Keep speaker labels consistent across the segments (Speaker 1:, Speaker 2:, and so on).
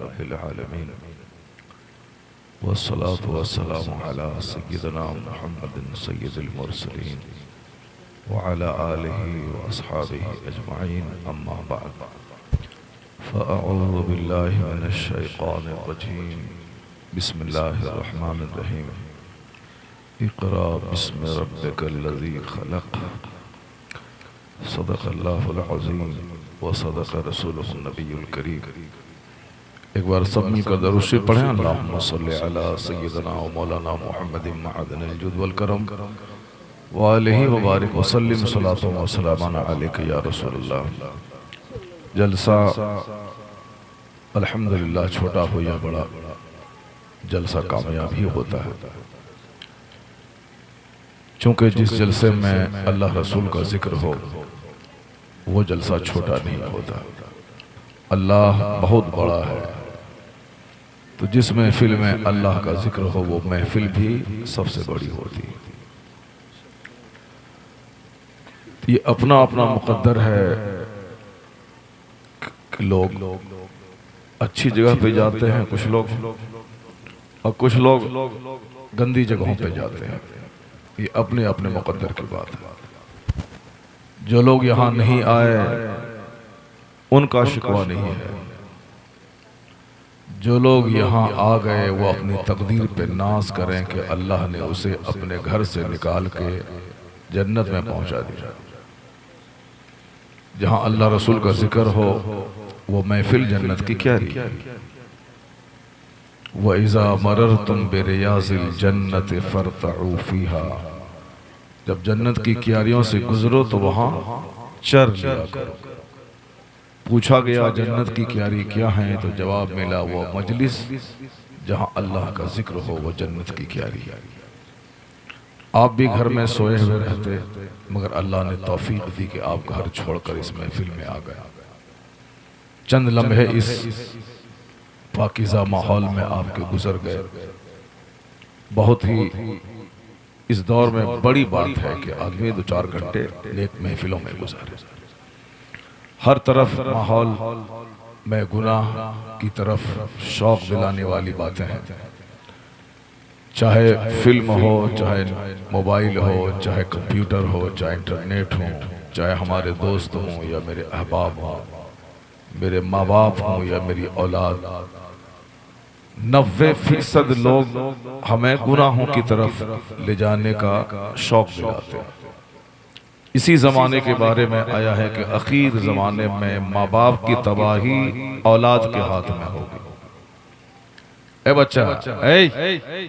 Speaker 1: रब्बिल आलमीन वस्सलातु वस्सलामु अला सय्यिदिना मुहम्मदिन सय्यिदिल मुरसलीन व अला आलिहि व अस्हाबिहि अजमईन अम्मा बअद फ़अऊज़ु बिल्लाहि मिनश शैतानिर रजीम बिस्मिल्लाहिर रहमानिर रहीम इक़रा बिस्मि रब्बिकल्लज़ी खलक़ सदक़ल्लाहुल अज़ीम व सदक़ रसूलुहुन नबियुल करीम। एक बार सब मिलकर दरूद शरीफ पढ़ें। अल्लाहुम्मा सल्लि अला सय्यिदिना व मौलाना मुहम्मदिन मअदनिल जुद वल करम व आलिहि व बारिक व सल्लिम सलातु व सलामान अलैका या रसूलल्लाह। जलसा अल्हम्दुलिल्लाह छोटा हो या बड़ा जलसा कामयाब ही होता है, चूँकि जिस जलसे में अल्लाह रसूल का जिक्र हो वो जलसा छोटा नहीं होता। अल्लाह बहुत बड़ा है, तो जिस महफिल में अल्लाह का जिक्र हो वो महफिल भी सबसे बड़ी होती है। ये अपना अपना मुकद्दर है कि लोग अच्छी जगह पे जाते हैं कुछ लोग, और कुछ लोग गंदी जगहों पे जाते हैं। ये अपने अपने मुकद्दर की बात है। जो लोग यहाँ नहीं आए उनका शिकवा नहीं है, जो लोग यहाँ आ गए वो अपनी तकदीर पे नाज करें कि अल्लाह ने उसे अपने घर से निकाल के जन्नत में पहुँचा दिया। जहाँ अल्लाह रसूल का जिक्र हो वो महफिल जन्नत की क्यारी है। व इज़ा मररतुम बिरियाज़िल जन्नति फरतऊ फ़ीहा, जब जन्नत की क्यारियों से गुजरो तो वहाँ चर लिया करो। पूछा गया जन्नत की क्यारी क्या है, तो जवाब मिला वो मजलिस जहाँ अल्लाह का जिक्र हो वो जन्नत की क्यारी है। आप भी घर में सोए हुए रहते, मगर अल्लाह ने तौफीक दी कि आप घर छोड़कर इस महफिल में आ गए। चंद लम्हे इस पाकीज़ा माहौल में आपके गुजर गए। बहुत ही इस दौर में बड़ी बात है कि आदमी 2-4 घंटे नेक महफिलों में गुजारे। हर तरफ माहौल में गुनाह की तरफ शौक दिलाने वाली बातें हैं, चाहे फिल्म हो, चाहे मोबाइल हो, चाहे कंप्यूटर हो, चाहे इंटरनेट हो, चाहे हमारे दोस्त हों या मेरे अहबाब हों, मेरे माँ बाप हों या मेरी औलाद। 90% लोग हमें गुनाहों की तरफ ले जाने का शौक दिलाते हैं। इसी ज़माने के बारे में आया है कि आखिर ज़माने में माँ बाप की तबाही औलाद के हाथ में होगी। ए बच्चा,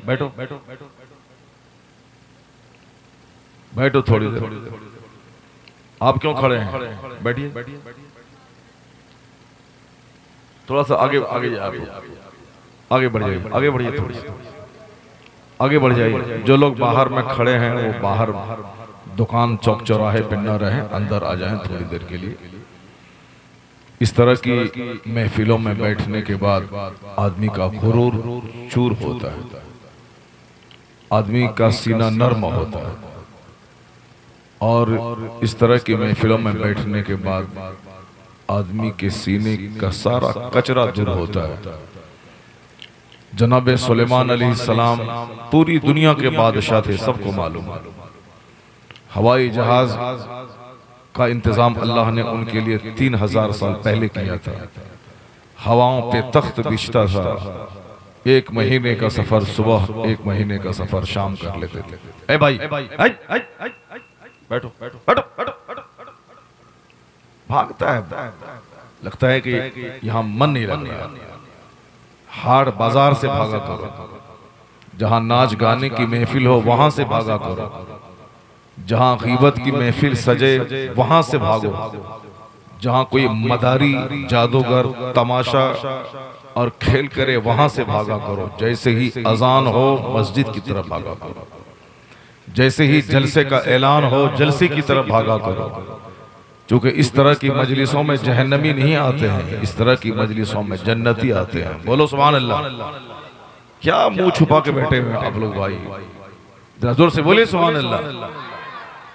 Speaker 1: बैठो बैठो बैठो थोड़ी देर। आप क्यों खड़े हैं? बैठिए, थोड़ा सा आगे आगे आगे बढ़ जाइए, आगे बढ़िए, थोड़ी सी आगे बढ़ जाइए। जो लोग बाहर में खड़े हैं वो बाहर दुकान चौक चौराहे पे न रहें, अंदर आ जाएं थोड़ी देर के लिए। इस तरह की महफिलों में बैठने के बाद आदमी का गुरूर चूर होता है, आदमी का सीना नर्म होता है, और इस तरह की महफिलों में बैठने के बाद आदमी के सीने का सारा कचरा दूर होता है। जनाब सुलेमान अलैहिस्सलाम पूरी दुनिया के बादशाह थे, सबको मालूम है। हवाई जहाज का इंतजाम अल्लाह ने उनके लिए 3000 साल पहले किया था। हवाओं पे तख्त बिछता था। 1 महीने का सफर सुबह, 1 महीने का सफर शाम कर लेते थे। ए भाई, बैठो बैठो बैठो बैठो। भागता है, लगता है कि यहाँ मन नहीं लग रहा। हाट बाजार से भागा करो, जहां नाच गाने की महफिल हो वहां से भागा करो, जहां गीबत की महफिल सजे वहां से भागो, जहां कोई मदारी जादूगर तमाशा और खेल करे वहां से भागा करो। जैसे ही अजान हो मस्जिद की तरफ भागा करो, जैसे ही जलसे का ऐलान हो जलसे की तरफ भागा करो। क्योंकि इस तरह की मजलिसों में जहन्नमी नहीं आते हैं, इस तरह की मजलिसों में जन्नती आते हैं। बोलो सुभान अल्लाह। क्या मुंह छुपा के बैठे हुए आप लोग भाई, जरा जोर से बोले सुभान अल्लाह।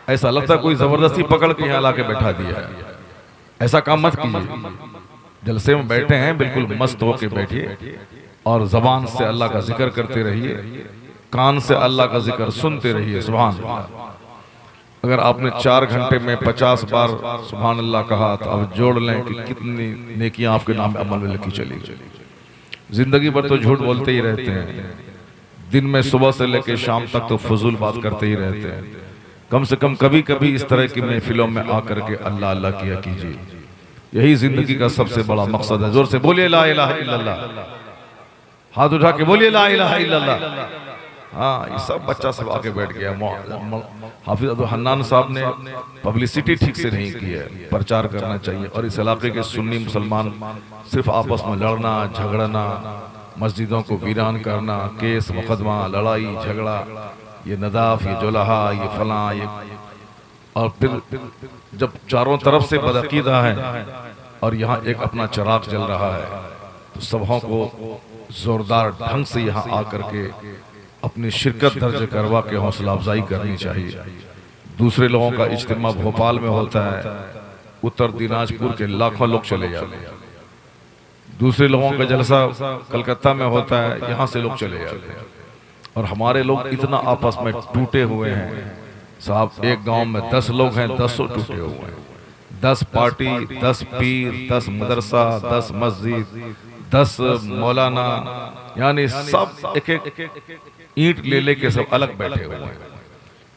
Speaker 1: ऐसा लगता है कोई जबरदस्ती पकड़ के यहाँ ला के बैठा दिया है। ऐसा काम मत कीजिए। जलसे में बैठे हैं, बिल्कुल मस्त होके बैठिए और जबान से अल्लाह का जिक्र करते रहिए, कान से अल्लाह का जिक्र सुनते रहिए। सुभान अल्लाह। अगर आपने 4 घंटे में 50 बार सुभान अल्लाह कहा तो अब जोड़ लें कि कितनी नेकियां आपके नाम अमल में लिखी चली। जिंदगी भर तो झूठ बोलते ही रहते हैं, दिन में सुबह से लेकर शाम तक तो फजूल बात करते ही रहते हैं। कम से कम कभी कभी इस तरह की महफिलों में आकर के अल्लाह अल्लाह किया कीजिए। यही जिंदगी का सबसे बड़ा मकसद है। जोर से बोलिए ला इलाहा इल्लल्लाह, हाथ उठा के बोलिए ला इलाहा इल्लल्लाह। हाँ, ये सब बच्चा सब आके बैठ गया। हाफिज अब्दुल हन्नान साहब ने पब्लिसिटी ठीक से नहीं की है, प्रचार करना चाहिए। और इस इलाके के सुन्नी मुसलमान सिर्फ आपस में लड़ना झगड़ना, मस्जिदों को वीरान करना, केस मुकदमा, लड़ाई झगड़ा, ये नदाफ, ये जुलहा, ये फला, ये, और फिर जब चारों तरफ से बदअकीदा है और यहाँ एक अपना चिराग जल रहा है तो सबों को जोरदार ढंग से यहाँ आकर के अपनी शिरकत दर्ज करवा के हौसला अफजाई करनी चाहिए। दूसरे लोगों का इज्तिमा भोपाल में होता है, उत्तर दिनाजपुर के लाखों लोग चले जाते हैं। दूसरे लोगों का जलसा कलकत्ता में होता है, यहाँ से लोग चले जाते हैं। और हमारे लोग इतना आपस में टूटे हुए हैं साहब, एक गांव में 10 लोग हैं, 10 टूटे हुए हैं। 10 पार्टी, 10 पीर, 10 मदरसा, 10 मस्जिद, 10 मौलाना, यानी सब एक एक ईंट ले लेके सब अलग बैठे हुए हैं।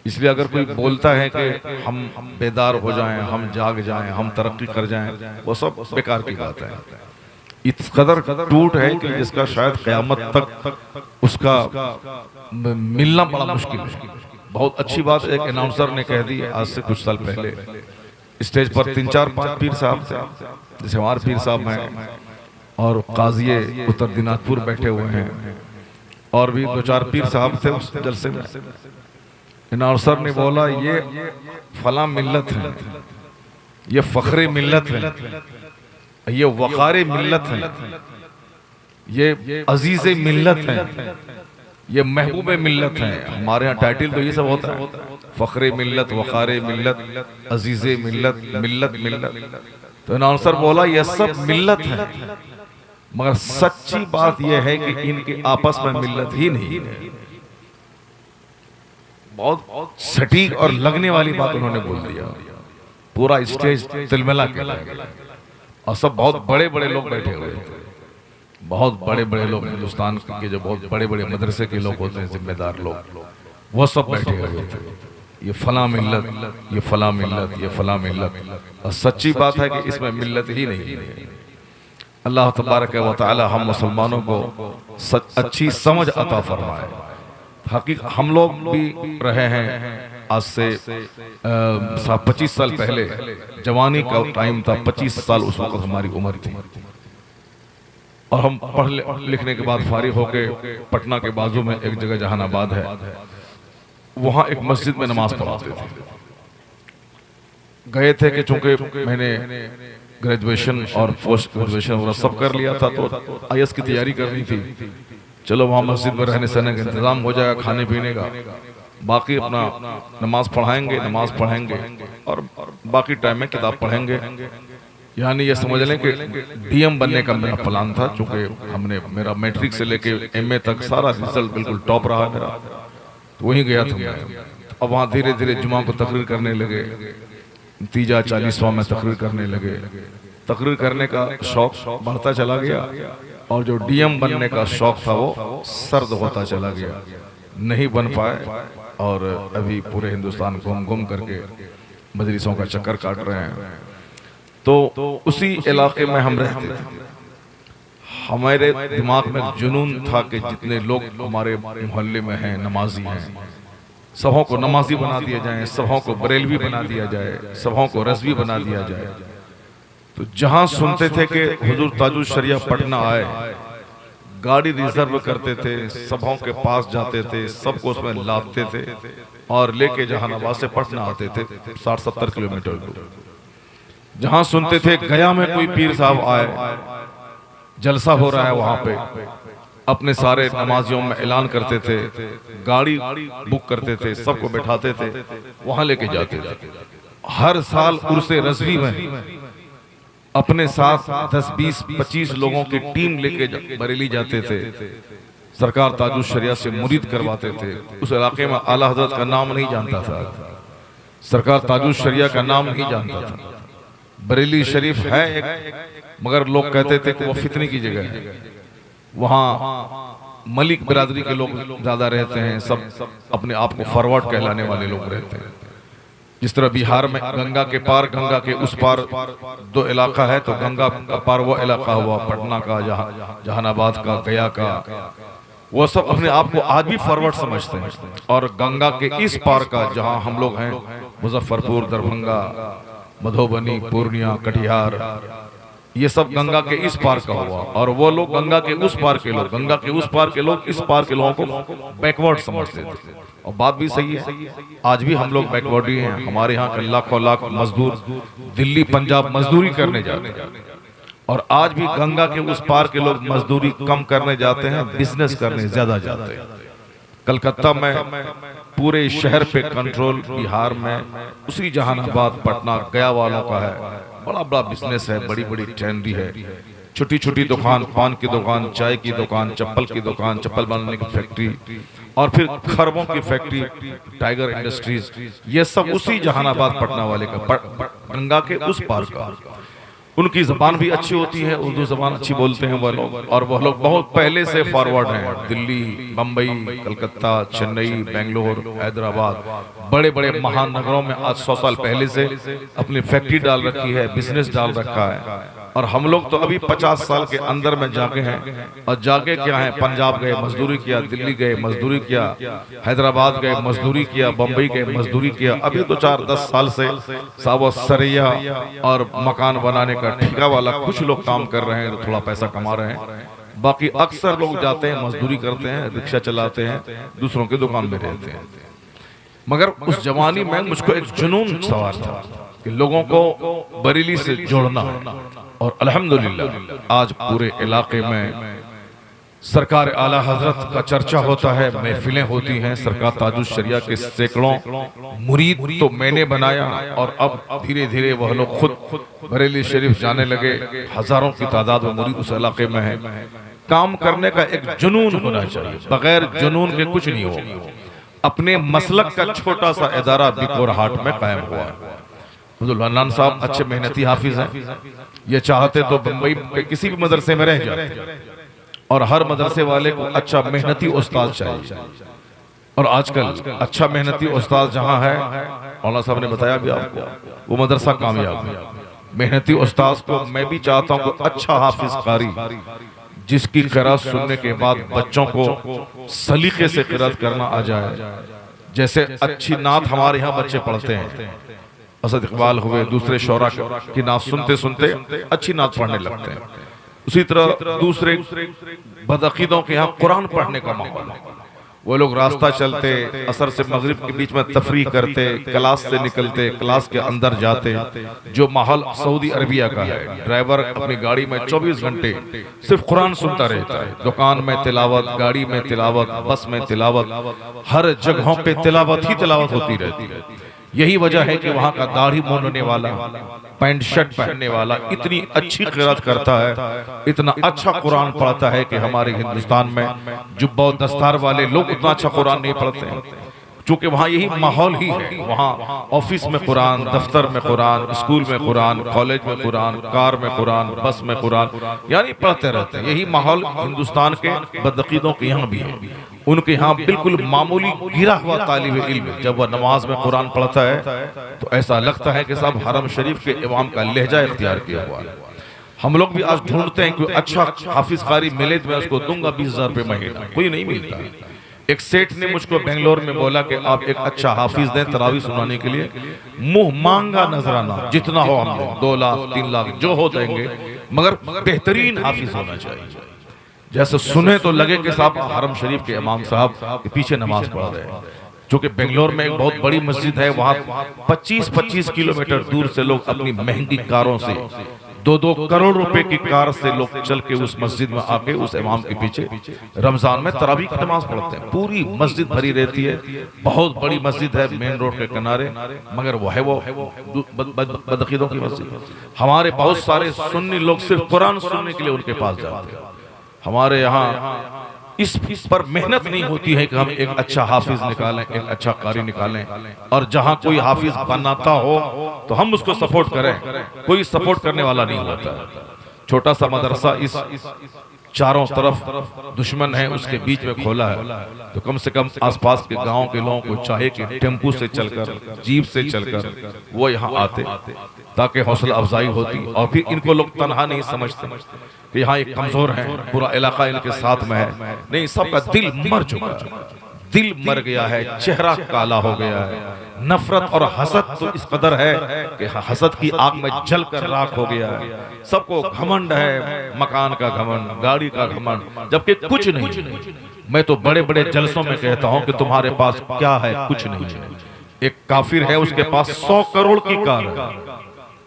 Speaker 1: इसलिए अगर कोई बोलता है कि हम बेदार हो जाएं, हम जाग जाएं, हम तरक्की कर जाएं, वो सब बेकार की बात है। इस कदर टूट है कि जिसका शायद क़यामत तक उसका मिलना बड़ा मुश्किल है। बहुत अच्छी बात एक अनाउंसर ने कह दी आज से कुछ साल पहले, स्टेज पर 3, 4, 5 पीर साहब थे, जैसे हमारे पीर साहब हैं और काजिये उत्तर दिनाजपुर बैठे हुए हैं और भी 2, 4 पीर साहब थे उस जलसे में। अनाउंसर ने बोला ये फला मिल्लत है, ये फखरे मिल्लत है, ये वक़ारे मिल्लत है, ये अजीज़े मिल्लत है, ये महबूबे मिल्लत है। हमारे यहाँ टाइटल तो ये सब होता है, फखरे मिल्लत, वक़ारे मिल्लत, अजीज़े मिल्लत, मिल्लत मिल्लत। तो अनाउंसर बोला ये सब मिल्लत है, मगर सच्ची बात यह है कि इनके आपस में मिल्लत ही नहीं है। बहुत सटीक और लगने वाली बात उन्होंने बोल दिया, पूरा स्टेज तिलमिला के रह गया। और सब बहुत बड़े बड़े लोग बैठे हुए थे, बहुत बड़े बड़े लोग, हिंदुस्तान के जो बहुत बड़े बड़े मदरसे के लोग होते हैं, जिम्मेदार लोग, वो सब बैठे हुए थे। ये फला मिल्लत, ये फला मिल्लत, ये फला मिल्लत। और सच्ची बात है कि इसमें मिल्लत ही नहीं है। अल्लाह तबारक व तआला हम मुसलमानों को अच्छी समझ अता फरमाए। हकीकत हम लोग भी रहे हैं आज से 25 साल पहले, जवानी का टाइम था, 25 साल उस वक्त हमारी उम्र थी। और हम पढ़ लिखने के बाद फारिग होके पटना के बाजू में एक जगह जहानाबाद है, वहाँ एक मस्जिद में नमाज पढ़ाते थे। गए थे कि चूंकि मैंने ग्रेजुएशन और पोस्ट ग्रेजुएशन वगैरह सब कर लिया था, तो IAS की तैयारी करनी थी। चलो वहाँ मस्जिद में रहने सहने का इंतजाम हो जाएगा, खाने पीने का, बाकी अपना नमाज पढ़ेंगे और बाकी टाइम में किताब पढ़ेंगे। यानी ये समझ लें कि DM बनने का मेरा प्लान था, चूँकि मेरा मैट्रिक से लेके MA तक सारा रिजल्ट बिल्कुल टॉप रहा मेरा, तो वहीं गया था मैं। अब वहाँ धीरे धीरे जुमा को तकरीर करने लगे, तीजा 40वां में तकरीर करने लगे। तकरीर करने का शौक बढ़ता चला गया और जो DM बनने का शौक था वो सर्द होता चला गया, नहीं बन पाए। और अभी पूरे हिंदुस्तान घूम करके मजलिसों का चक्कर काट रहे हैं। तो उसी इलाके में हम रहते थे। हमारे दिमाग में जुनून था कि जितने लोग हमारे मोहल्ले में हैं, नमाजी हैं, सबों को नमाजी बना दिया जाए, सबों को बरेलवी बना दिया जाए, सबों को रज़वी बना दिया जाए। तो जहां सुनते थे कि हुजूर ताजुल शरिया पटना आए, गाड़ी रिजर्व करते थे, सबों के पास जाते थे, सबको उसमें लादते थे और लेके जहानाबाद से पटना आते थे, 60-70 किलोमीटर दूर। जहां सुनते थे गया में कोई पीर साहब आए, जलसा हो रहा है, वहां पे अपने सारे नमाजियों में ऐलान करते थे, गाड़ी बुक करते थे, सबको बैठाते थे, वहां लेके जाते थे। हर साल उर्से रज़वी में अपने साथ 10, 20, 25 लोगों की टीम लेके बरेली जाते थे। सरकार ताजुल शरिया से मुरीद करवाते थे। उस इलाके में आला हजरत का नाम नहीं जानता था, सरकार ताजुल शरिया का नाम नहीं जानता था। बरेली शरीफ है एक, मगर लोग कहते थे कि वो फितने की जगह है, वहाँ मलिक बिरादरी के लोग ज्यादा रहते हैं, सब अपने आप को फॉरवर्ड कहलाने वाले लोग रहते हैं। जिस तरह बिहार में गंगा के पार, गंगा के उस पार दो इलाका है, तो गंगा का पार वो इलाका हुआ पटना का, जहानाबाद का, गया का, वो सब अपने आप को आज भी फॉरवर्ड समझते हैं। और गंगा के इस पार का जहां हम लोग हैं, मुजफ्फरपुर, दरभंगा, मधुबनी, पूर्णिया, कटिहार, ये सब गंगा के इस पार का हुआ। और वो लोग गंगा के उस पार के लोग, गंगा के उस पार के लोग इस पार के लोगों को बैकवर्ड समझते थे। और बात भी सही है, आज भी हम लोग बैकवर्ड ही हैं। हमारे यहाँ के लाखों लाख मजदूर दिल्ली पंजाब मजदूरी करने जाते हैं, और आज भी गंगा के उस पार के लोग मजदूरी कम करने जाते हैं, बिजनेस करने ज्यादा जाते हैं। कलकत्ता में पूरे शहर पे कंट्रोल, बिहार में उसी जहानाबाद, पटना, गया वालों का है, बड़ा बड़ा बिजनेस है, बड़ी बड़ी ट्रेंडी है। छोटी छोटी दुकान, पान की दुकान, चाय की दुकान, चप्पल की दुकान, चप्पल बनाने की फैक्ट्री, और फिर खरबों की फैक्ट्री, टाइगर इंडस्ट्रीज, ये सब उसी जहानाबाद पटना वाले का, गंगा के उस पार का। उनकी जबान भी अच्छी होती है, उर्दू जबान अच्छी बोलते हैं वह लोग, और वह लोग बहुत पहले से फॉरवर्ड हैं। दिल्ली, बम्बई, कलकत्ता, चेन्नई, बेंगलोर, हैदराबाद, बड़े बड़े महानगरों में आज 100 साल पहले से अपनी फैक्ट्री डाल रखी है, बिजनेस डाल रखा है। और हम लोग तो अभी 50 साल के अंदर में जाके हैं, और जाके क्या है, पंजाब गए मजदूरी किया, दिल्ली गए मजदूरी किया, हैदराबाद गए मजदूरी किया, बम्बई गए मजदूरी किया। अभी तो 4-10 साल से सावो सरैया और मकान बनाने का ठेका वाला कुछ लोग काम कर रहे हैं, तो थोड़ा पैसा कमा रहे हैं। बाकी अक्सर लोग जाते हैं, मजदूरी करते हैं, रिक्शा चलाते हैं, दूसरों की दुकान में रहते हैं। मगर उस जवानी में मुझको एक जुनून सवार था कि लोगों को बरेली से जोड़ना है। और अल्हम्दुलिल्लाह आज पूरे इलाके में सरकार आला हजरत का चर्चा होता है, महफिलें होती हैं। सरकार ताजुल शरिया के सैकड़ों मुरीद तो मैंने बनाया, और अब धीरे धीरे वह लोग खुद बरेली शरीफ जाने लगे। हजारों की तादाद में मुरीद उस इलाके में है। काम करने का एक जुनून होना चाहिए, बगैर जुनून के कुछ नहीं होगा। अपने मसलक का छोटा सा इदारा बिकोर हाट में कायम हुआ है। अब्दुल हन्नान साहब अच्छे मेहनती हाफिज हैं, ये चाहते तो बम्बई के किसी भी मदरसे में रह जाते, और हर मदरसे वाले को अच्छा मेहनती उस्ताद चाहिए। और आजकल अच्छा मेहनती उस्ताद जहां है, मौलाना साहब ने बताया भी आपको, वो मदरसा कामयाब है। मेहनती उस्ताद को मैं भी चाहता हूं कि अच्छा हाफिज कारी, जिसकी क़िरात सुनने के बाद बच्चों को सलीके से क़िरात करना आ जाए। जैसे अच्छी नात हमारे यहाँ बच्चे पढ़ते हैं, असद इकबाल हुए, दूसरे शौरा की नात सुनते सुनते अच्छी नात पढ़ने लगते हैं। उसी तरह दूसरे बदअकीदों के यहाँ कुरान पढ़ने का माहौल है। वो लोग रास्ता चलते, असर से मगरिब के बीच में तफरी करते, क्लास से निकलते, क्लास के अंदर जाते। जो माहौल सऊदी अरबिया का है, ड्राइवर अपनी गाड़ी में 24 घंटे सिर्फ कुरान सुनता रहता है। दुकान में तिलावत, गाड़ी में तिलावत, बस में तिलावत, हर जगहों पे तिलावत ही तिलावत होती रहती है। यही वजह है कि वहाँ का दाढ़ी मूंढने वाला, पैंट शर्ट पहनने वाला इतनी अच्छी क़िरात करता है, इतना अच्छा कुरान पढ़ता है कि हमारे हिंदुस्तान में जुब्बा दस्तार वाले लोग उतना अच्छा कुरान नहीं पढ़ते हैं। चूंकि वहाँ यही माहौल ही है, वहाँ ऑफिस में कुरान, दफ्तर में कुरान, स्कूल में कुरान, कॉलेज में कुरान, कार में कुरान, बस में कुरान, यानी पढ़ते रहते हैं। यही माहौल हिंदुस्तान के बदअकीदों के यहाँ भी है। उनके यहाँ बिल्कुल मामूली गिरा हुआ तालिब इल्म जब वह नमाज में कुरान पढ़ता है तो ऐसा लगता है कि साहब हरम शरीफ के इमाम का लहजा इख्तियार किया हुआ है। हम लोग भी आज ढूंढते हैं कि अच्छा हाफिज कारी मिले तो मैं उसको दूंगा 20,000 रुपये महीना, कोई नहीं मिलता। एक सेठ ने मुझको बेंगलोर में बोला कि आप एक अच्छा हाफिज दें तरावी सुनाने के लिए, मुंह मांगा नजराना, जितना हो हम दें, 2 लाख 3 लाख जो हो देंगे, मगर बेहतरीन हाफिज होना चाहिए। जैसे सुने तो लगे कि साहब हरम शरीफ के इमाम साहब के पीछे नमाज पढ़ रहे हैं। चूंकि बेंगलोर में एक बहुत बड़ी मस्जिद है, वहाँ 25-25 किलोमीटर दूर से लोग अपनी महंगी कारों से 2-2 करोड़ रुपए की कार से लोग चल के उस मस्जिद में आके उस इमाम के पीछे रमजान में तरावीह की नमाज पढ़ते हैं। पूरी मस्जिद भरी रहती है, बहुत बड़ी मस्जिद है मेन रोड के किनारे, मगर वो है बदअकीदों की मस्जिद। हमारे बहुत सारे सुन्नी लोग सिर्फ कुरान सुनने के लिए उनके पास जाते हैं। हमारे यहाँ इस पर मेहनत नहीं होती है कि हम एक अच्छा हाफिज निकालें, एक अच्छा कारी निकालें, और जहां कोई हाफिज बनाता हो तो हम उसको सपोर्ट करें। कोई सपोर्ट करने वाला नहीं होता है। छोटा सा मदरसा इस चारों तरफ दुश्मन है उसके बीच में खोला है, तो कम से कम आसपास के गांव के लोगों को चाहे कि टेम्पू से चलकर, जीप से चलकर वो यहाँ आते ताकि हौसला अफजाई होती। और फिर इनको लोग तनहा नहीं समझते कि यहाँ एक कमजोर है, पूरा इलाका इनके साथ में है। नहीं, सबका दिल मर चुका है, दिल मर गया है, चेहरा काला हो गया है। नफरत और हसद तो इस कदर है कि हसद की आग में जलकर राख हो गया है। सबको घमंड है, मकान का घमंड, गाड़ी का घमंड, जबकि कुछ नहीं। मैं तो बड़े बड़े जलसों में कहता हूं कि तुम्हारे पास क्या है? कुछ नहीं है। एक काफिर है, उसके पास 100 करोड़ की कार है,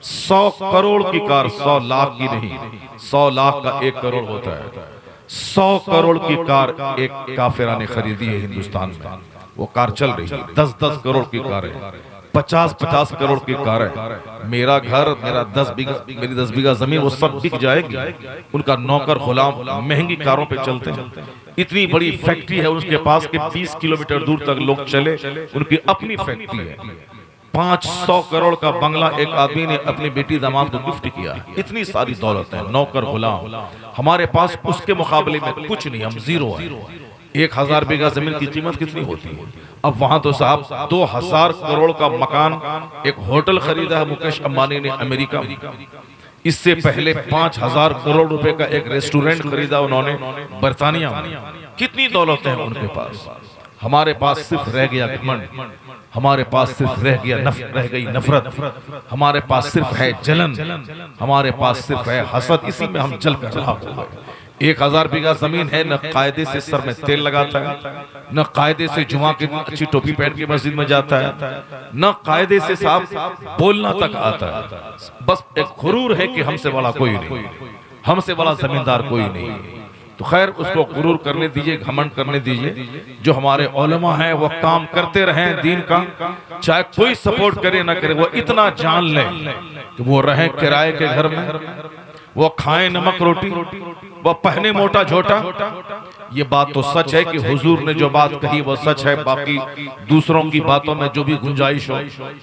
Speaker 1: 100 करोड़ की कार, 100 लाख की नहीं, 100 लाख का 1 करोड़ होता है। 100 करोड़ की कार एक काफिरा ने खरीदी है हिंदुस्तान में। वो कार चल रही है, 10-10 करोड़ की कार है, 50-50 करोड़ की कार है। मेरा घर, मेरा 10 बीघा, मेरी 10 बीघा जमीन, वो सब बिक जाएगी। उनका नौकर गुलाम महंगी कारों पे चलते हैं। इतनी बड़ी फैक्ट्री है उसके पास कि 20 किलोमीटर दूर तक लोग चले, उनकी अपनी फैक्ट्री है। 500 करोड़ का बंगला एक आदमी ने अपनी बेटी दामाद को गिफ्ट किया। इतनी सारी दौलत है, नौकर गुलाम। हमारे पास उसके मुकाबले में कुछ नहीं, हम जीरो है। 1000 बीघा जमीन की कीमत कितनी होती है? अब वहां तो साहब 2000 करोड़ का मकान, एक होटल खरीदा है मुकेश अंबानी ने अमेरिका में। इससे पहले 5000 करोड़ रुपए का एक रेस्टोरेंट खरीदा उन्होंने बर्तानिया में। कितनी दौलत है उनके पास। हमारे पास सिर्फ रह गया घमंड, हमारे पास सिर्फ रह गई नफरत, हमारे पास सिर्फ है जलन, हमारे पास सिर्फ है हसद। इसी में हम जल कर राख हो गए। 1000 बीघा जमीन है, न कायदे से सर में तेल लगाता है, न कायदे से जुमा की अच्छी टोपी पहन के मस्जिद में जाता है, न कायदे से साहब बोलना तक आता है। बस एक गुरूर है कि हमसे बड़ा कोई नहीं, हमसे बड़ा जमींदार कोई नहीं। तो खैर, उसको गुरूर करने दीजिए, घमंड करने दीजिए। जो हमारे उलमा हैं वो काम करते रहें दीन का, चाहे कोई सपोर्ट करे ना करे। वो इतना जान ले कि वो रहें किराए के घर में, वो खाएं नमक रोटी, वो पहने मोटा झोटा। ये बात तो सच है कि हुजूर ने जो बात कही वो सच है। बाकी दूसरों की बातों में जो भी गुंजाइश हो,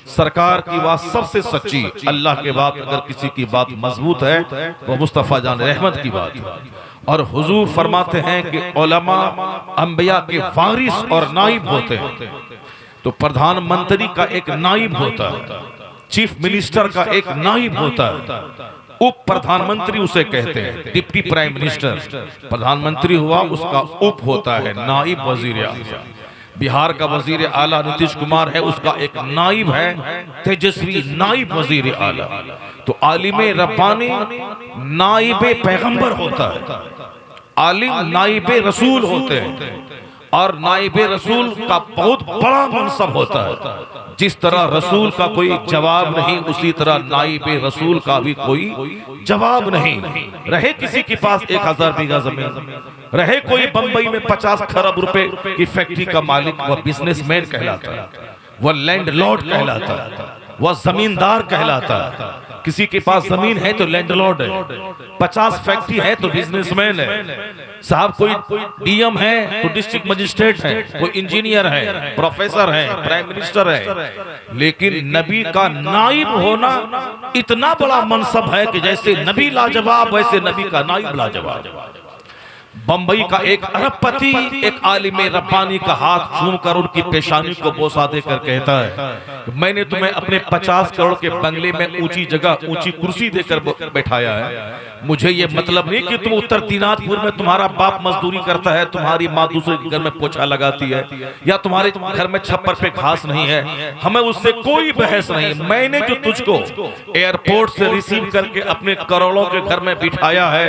Speaker 1: सरकार की बात सबसे सच्ची। अल्लाह के बाद अगर किसी की बात मजबूत है वो मुस्तफा जान रहमत की बात है। और हुजूर फरमाते हैं कि उलमा अंबिया के वारिस और नाइब होते हैं। तो प्रधानमंत्री का एक नाइब होता है, चीफ मिनिस्टर का एक नाइब होता है, उप प्रधानमंत्री उसे कहते हैं, डिप्टी प्राइम मिनिस्टर। प्रधानमंत्री हुआ, उसका उप होता है नाइब वजीर आला। बिहार का वजीर आला नीतीश कुमार है, उसका एक नाइब है तेजस्वी नाइब वजीर आला। तो आलिम रब्बानी नाइब पैगंबर होता है, आलिम नाइब रसूल होते हैं। और नाइब रसूल का बहुत बड़ा मनसब होता है। जिस तरह रसूल का कोई जवाब नहीं, उसी तरह नाइब रसूल का भी कोई जवाब नहीं। रहे किसी के पास 1000 बीघा जमीन, रहे कोई बंबई में 50 खरब रुपए की फैक्ट्री का मालिक, वह बिजनेसमैन कहलाता है, वह लैंडलॉर्ड कहलाता है, वह जमींदार कहलाता है। किसी के पास जमीन है तो लैंडलॉर्ड है, 50 फैक्ट्री है तो बिजनेसमैन है। साहब कोई डीएम है तो डिस्ट्रिक्ट मजिस्ट्रेट है, कोई इंजीनियर है, प्रोफेसर है, प्राइम मिनिस्टर है। लेकिन नबी का नाइब होना इतना बड़ा मनसब है कि जैसे नबी लाजवाब वैसे नबी का नाइब लाजवाब। बंबई का एक अरबपति एक आलिम रब्बानी का हाथ चूमकर उनकी पेशानी को बोसा देकर कहता है, मैंने तुम्हें अपने 50 करोड़ के बंगले में ऊंची जगह ऊंची कुर्सी देकर बैठाया है। मुझे ये मतलब नहीं कि तुम उत्तर दिनाजपुर में तुम्हारा बाप मजदूरी करता है, तुम्हारी माँ दूसरे के घर में पोछा लगाती है, या तुम्हारे घर में छप्पर पे घास नहीं है। हमें उससे कोई बहस नहीं। मैंने जो तुझको एयरपोर्ट से रिसीव करके अपने करोड़ों के घर में बिठाया है,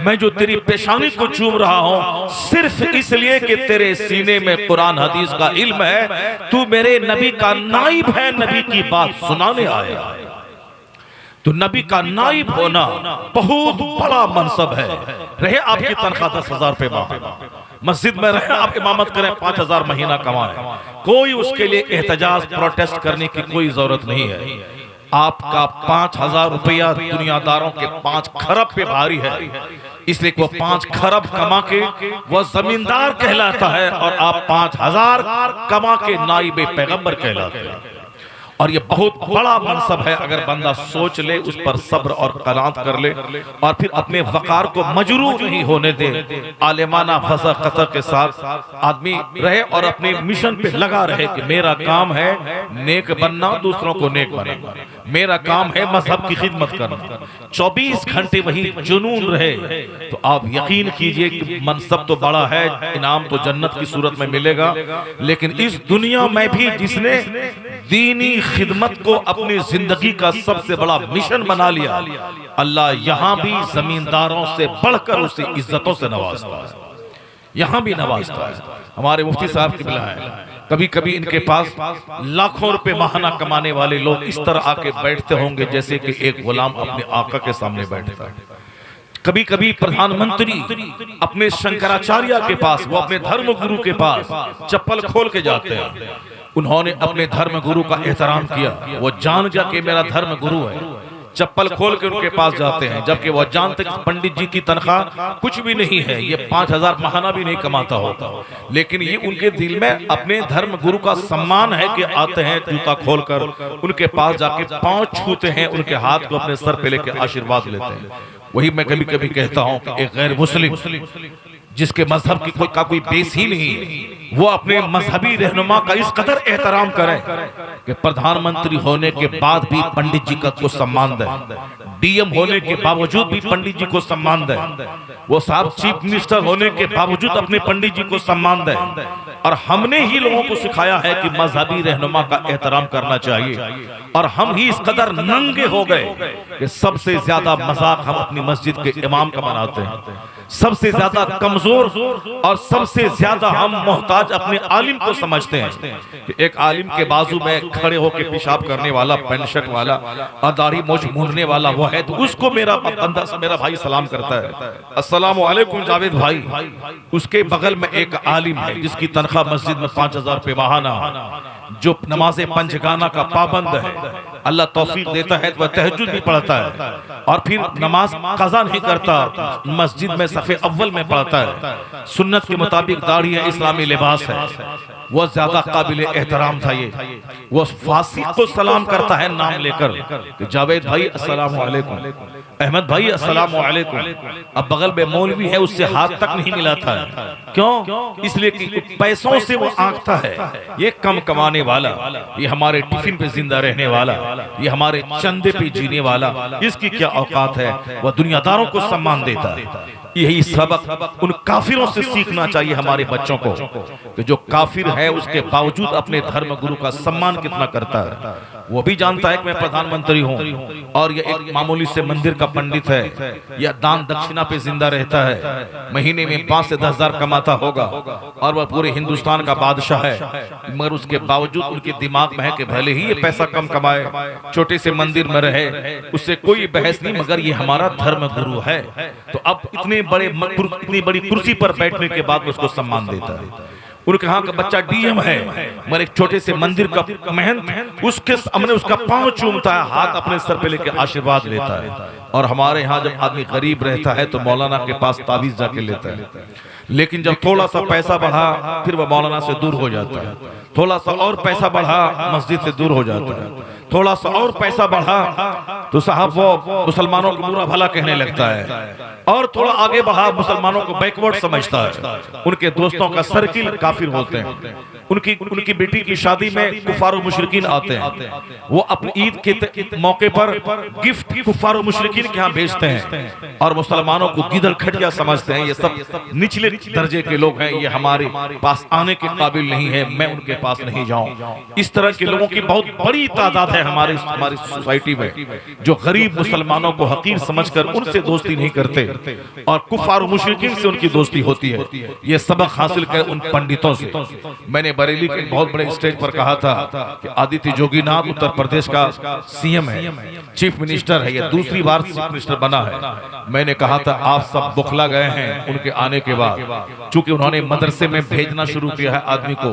Speaker 1: मैं जो तेरी पेशानी को चूम रहा हूं सिर्फ इसलिए कि तेरे सीने में कुरान हदीस का इल्म है, तू मेरे नबी का नाइब है, नबी की बात सुनाने आया। तो नबी का नाइब होना बहुत बड़ा मनसब है। रहे आपकी तनख्वाह 10,000 रुपए माह, मस्जिद में रहे आप इमामत करें 5,000 महीना कमाएं, कोई उसके लिए एहतजाज प्रोटेस्ट करने की कोई जरूरत नहीं है। आपका 5,000 रुपया दुनियादारों के 5 खरब पे भारी है, इसलिए वो 5 खरब कमा के वो जमींदार कहलाता है और आप 5,000 कमा के नाइबे पैगंबर कहलाते हैं। और ये बहुत बड़ा मनसब है। अगर बंदा सोच ले, उस पर सब्र और कनात कर ले और फिर अपने वकार को मजरूह नहीं होने दे, आलिमाना फसा खतर के साथ आदमी रहे और अपने मिशन पे लगा रहे कि मेरा काम है नेक बनना, दूसरों को नेक बनाना, मेरा काम है मजहब की खिदमत करना, 24 घंटे वही जुनून रहे, तो आप यकीन कीजिए कि मनसब तो बड़ा है, इनाम तो जन्नत की सूरत में मिलेगा। लेकिन इस दुनिया में भी जिसने दीनी खिदमत को अपनी जिंदगी का सबसे बड़ा मिशन बना लिया, अल्लाह यहां भी जमींदारों से बढ़कर उसे इज्जतों से नवाजता है, यहां भी नवाजता है। हमारे मुफ्ती साहब की बिला है, कभी कभी इनके पास लाखों रुपए माहाना कमाने वाले लोग इस तरह आके बैठते होंगे जैसे कि एक गुलाम अपने आका के सामने बैठता है। कभी कभी प्रधानमंत्री अपने शंकराचार्य के पास, वो अपने धर्म गुरु के पास चप्पल खोल के जाते हैं। उन्होंने अपने धर्म गुरु का एहतराम किया, वो जान गया कि मेरा धर्म गुरु है, चप्पल खोल के उनके पास जाते हैं, जबकि वो जानते कि पंडित जी की तनख्वाह कुछ भी नहीं है, ये 5,000 महाना भी नहीं कमाता होता, लेकिन ये उनके दिल में अपने धर्म गुरु का सम्मान है कि आते हैं जूता खोलकर उनके पास जाके पांव छूते हैं, उनके हाथ को अपने सर पे लेके आशीर्वाद लेते हैं। वही मैं कभी कभी कहता हूं कि एक गैर मुस्लिम जिसके मजहब की कोई बेस ही नहीं, वो अपने मजहबी रहनुमा का इस कदर एहतराम करे कि प्रधानमंत्री होने के बाद भी पंडित जी का को सम्मान दे, डीएम होने के बावजूद भी पंडित जी को सम्मान दे, वो साहब चीफ मिनिस्टर होने के बावजूद अपने पंडित जी को सम्मान दे। और हमने ही लोगों को सिखाया है कि मजहबी रहनुमा का एहतराम करना चाहिए, और हम ही इस कदर नंगे हो गए कि सबसे ज्यादा मजाक हम अपनी मस्जिद के इमाम का बनाते हैं, सबसे ज्यादा कमजोर और सबसे ज्यादा हम मोहताज अपने आलिम को समझते हैं कि एक आलिम के बाजू में खड़े होकर पेशाब करने वाला, पैंट शर्ट वाला और दाढ़ी मूंछ मूंढने वाला वो है, तो उसको मेरा बंदा मेरा भाई सलाम करता है, अस्सलाम वालेकुम जावेद भाई। उसके बगल में एक आलिम है जिसकी तनख्वाह मस्जिद में 5,000 रुपए माहाना, जो नमाज़े पंचगाना का पाबंद है, अल्लाह तौफीक देता है तो वह तहज्जुद भी पढ़ता है और फिर नमाज कज़ा नहीं करता, मस्जिद में सफ़े अव्वल में पढ़ता है, सुन्नत के मुताबिक दाढ़ी है, इस्लामी लिबास है, वह ज्यादा काबिल एहतराम था। ये वो फासिक को सलाम करता है नाम लेकर कि जावेद भाई अस्सलाम वालेकुम, अहमद भाई अस्सलाम वालेकुम। अब बगल में मौलवी है, उससे हाथ तक नहीं मिलाता है, क्यों? इसलिए कि पैसों से वो आंकता है, ये कम कमाने वाला, ये हमारे टिफिन पे जिंदा रहने वाला, ये हमारे चंदे पे जीने वाला, इसकी क्या औकात है? वह दुनियादारों को सम्मान देता है। यही सबक उन काफिरों से सीखना चाहिए हमारे बच्चों को कि जो काफिर है उसके बावजूद अपने धर्म गुरु का सम्मान कितना करता है। वो भी जानता है कि मैं प्रधानमंत्री हूँ और ये एक मामूली से मंदिर का पंडित है, या दान दक्षिणा पे जिंदा रहता है, महीने में 5 से 10 हजार कमाता होगा और वह पूरे हिंदुस्तान का बादशाह है, मगर उसके बावजूद उनके दिमाग में है कि भले ही ये पैसा कम कमाए, छोटे से मंदिर में रहे, उससे कोई बहस नहीं, मगर ये हमारा धर्म गुरु है। तो अब इतनी बड़ी कुर्सी पर बैठने के बाद उसको सम्मान देता है। उनके यहाँ का बच्चा डीएम है, मगर एक छोटे से मंदिर का महंत उसके सामने उसका पांव चूमता है, हाथ अपने सर पे लेके आशीर्वाद लेता है। और हमारे यहाँ जब आदमी गरीब रहता है तो मौलाना के पास ताबीज जाके लेता है, लेकिन जब थोड़ा सा पैसा बढ़ा फिर वह मौलाना से दूर हो जाता है, थोड़ा सा और पैसा बढ़ा मस्जिद से दूर हो जाता है, थोड़ा सा और पैसा बढ़ा तो साहब वो मुसलमानों को बुरा भला कहने लगता है, और थोड़ा आगे बढ़ा मुसलमानों को बैकवर्ड समझता है। उनके दोस्तों का सर्किल काफिर होते हैं, उनकी बेटी की शादी में कुफार और मुशरिकीन आते हैं, वो अपनी ईद के मौके पर गिफ्ट कुफार और मुशरिकीन के यहाँ भेजते हैं और मुसलमानों को गिदड़ खटिया समझते हैं, ये सब निचले दर्जे के लोग हैं, ये हमारे पास आने के काबिल नहीं है, मैं उनके पास नहीं जाऊं। इस तरह के लोगों की बहुत बड़ी तादाद है है हमारी सोसाइटी में, जो गरीब मुसलमानों को हकीर समझकर उनसे दोस्ती नहीं करते और कुफार और मुशरिकीन से उनकी दोस्ती होती है। ये सबक हासिल कर उन पंडितों से। मैंने बरेली के बहुत बड़े स्टेज पर कहा था कि आदित्य जोगीनाथ उत्तर प्रदेश का सीएम है, चीफ मिनिस्टर है, ये दूसरी बार चीफ मिनिस्टर बना है। मैंने कहा था आप सब बुखला गए हैं उनके आने के बाद, चूंकि उन्होंने मदरसे में भेजना शुरू किया है आदमी को।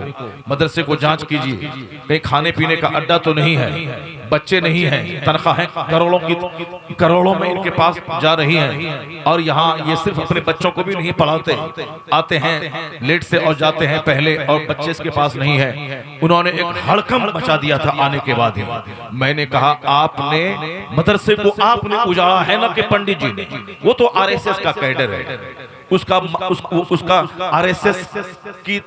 Speaker 1: मदरसे को जांच कीजिए, कहीं खाने पीने का अड्डा तो नहीं है, बच्चे नहीं हैं, तनख्वाहें करोड़ों में इनके पास जा रही हैं। और यहाँ ये सिर्फ अपने बच्चों को भी नहीं पढ़ाते, आते हैं लेट से और जाते हैं पहले, और बच्चे इसके पास नहीं है। उन्होंने एक हड़कंप मचा दिया था आने के बाद ही। मैंने कहा आपने मदरसे को आपने उजाड़ा है ना कि पंडित जी ने। वो तो आरएसएस का कैडर है, उसका आरएसएस की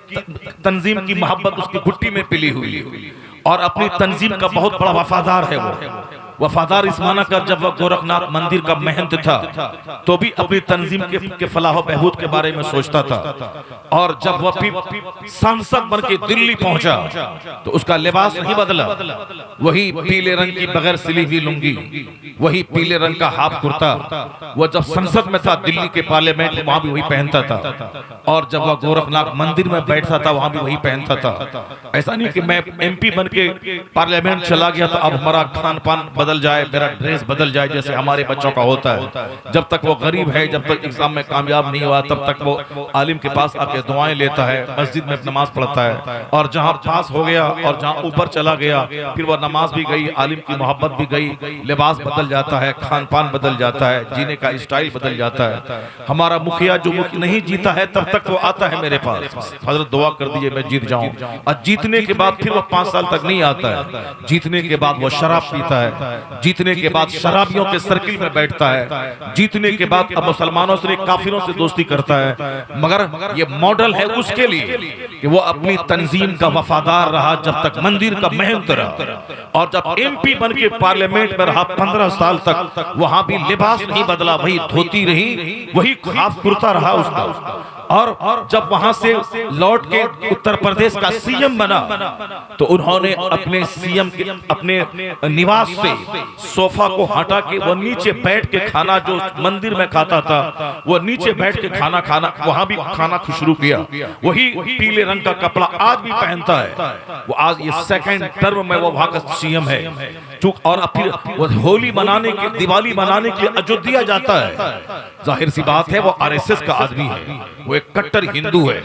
Speaker 1: तंजीम की मोहब्बत उसकी घुट्टी में पिली हुई है और अपनी तंजीम का बहुत बड़ा वफादार है। वो वफादार इस माना कर जब वह गोरखनाथ मंदिर का महंत था तो भी अपनी तंजीम के फलाह बहबूद के बारे में सोचता था। और जब वह फिर सांसद बन के दिल्ली पहुंचा तो उसका लिबास नहीं बदला, वही पीले रंग की बगैर सिली हुई लुंगी, वही पीले रंग का हाफ कुर्ता। वह जब संसद में था दिल्ली के पार्लियामेंट में, वहां भी वही पहनता था। और जब वह गोरखनाथ मंदिर में बैठता था वहां भी वही पहनता था। ऐसा नहीं कि मैं एमपी बन के पार्लियामेंट चला गया तो अब हमारा खान पान बदल जाए, मेरा ड्रेस बदल जाए, जैसे हमारे बच्चों का होता है। जब तक वो गरीब है, जब तक एग्जाम में कामयाब नहीं हुआ, तब तक वो आलिम के पास आके दुआएं लेता है, मस्जिद में नमाज पढ़ता है। और जहां पास हो गया और जहां ऊपर चला गया फिर वह नमाज भी गई, आलिम की मोहब्बत भी गई, लिबास बदल जाता है, खान पान बदल जाता है, जीने का स्टाइल बदल जाता है। हमारा मुखिया जो नहीं जीता है तब तक वो आता है मेरे पास, हजरत दुआ कर दीजिए मैं जीत जाऊं। और जीतने के बाद फिर वो 5 साल तक नहीं आता है। जीतने के बाद वो शराब पीता है, जीतने के बाद शराबियों के सर्किल में बैठता है, जीतने के बाद अब मुसलमानों से काफिरों से दोस्ती करता है। मगर ये मॉडल है उसके लिए कि वो अपनी तंजीम का वफादार रहा जब तक मंदिर का महंत रहा। और जब एमपी बन के पार्लियामेंट में रहा 15 साल तक, वहां भी लिबास नहीं बदला, वही धोती रही, वही हाफ कुर्ता रहा उसका। और जब वहां से लौट के उत्तर प्रदेश का सीएम बना तो उन्होंने अपने सीएम के अपने निवास से सोफा को हटा के वो नीचे बैठ के खाना, जो मंदिर में खाता था वो नीचे बैठ के खाना वहां भी खाना शुरू किया। वही पीले रंग का कपड़ा आज भी पहनता है। वो आज ये सेकंड टर्म में वो वहां का सीएम है। और फिर वो होली मनाने के, दिवाली मनाने के लिए अयोध्या जाता है। जाहिर सी बात है वो आरएसएस का आदमी है, वो एक कट्टर हिंदू है।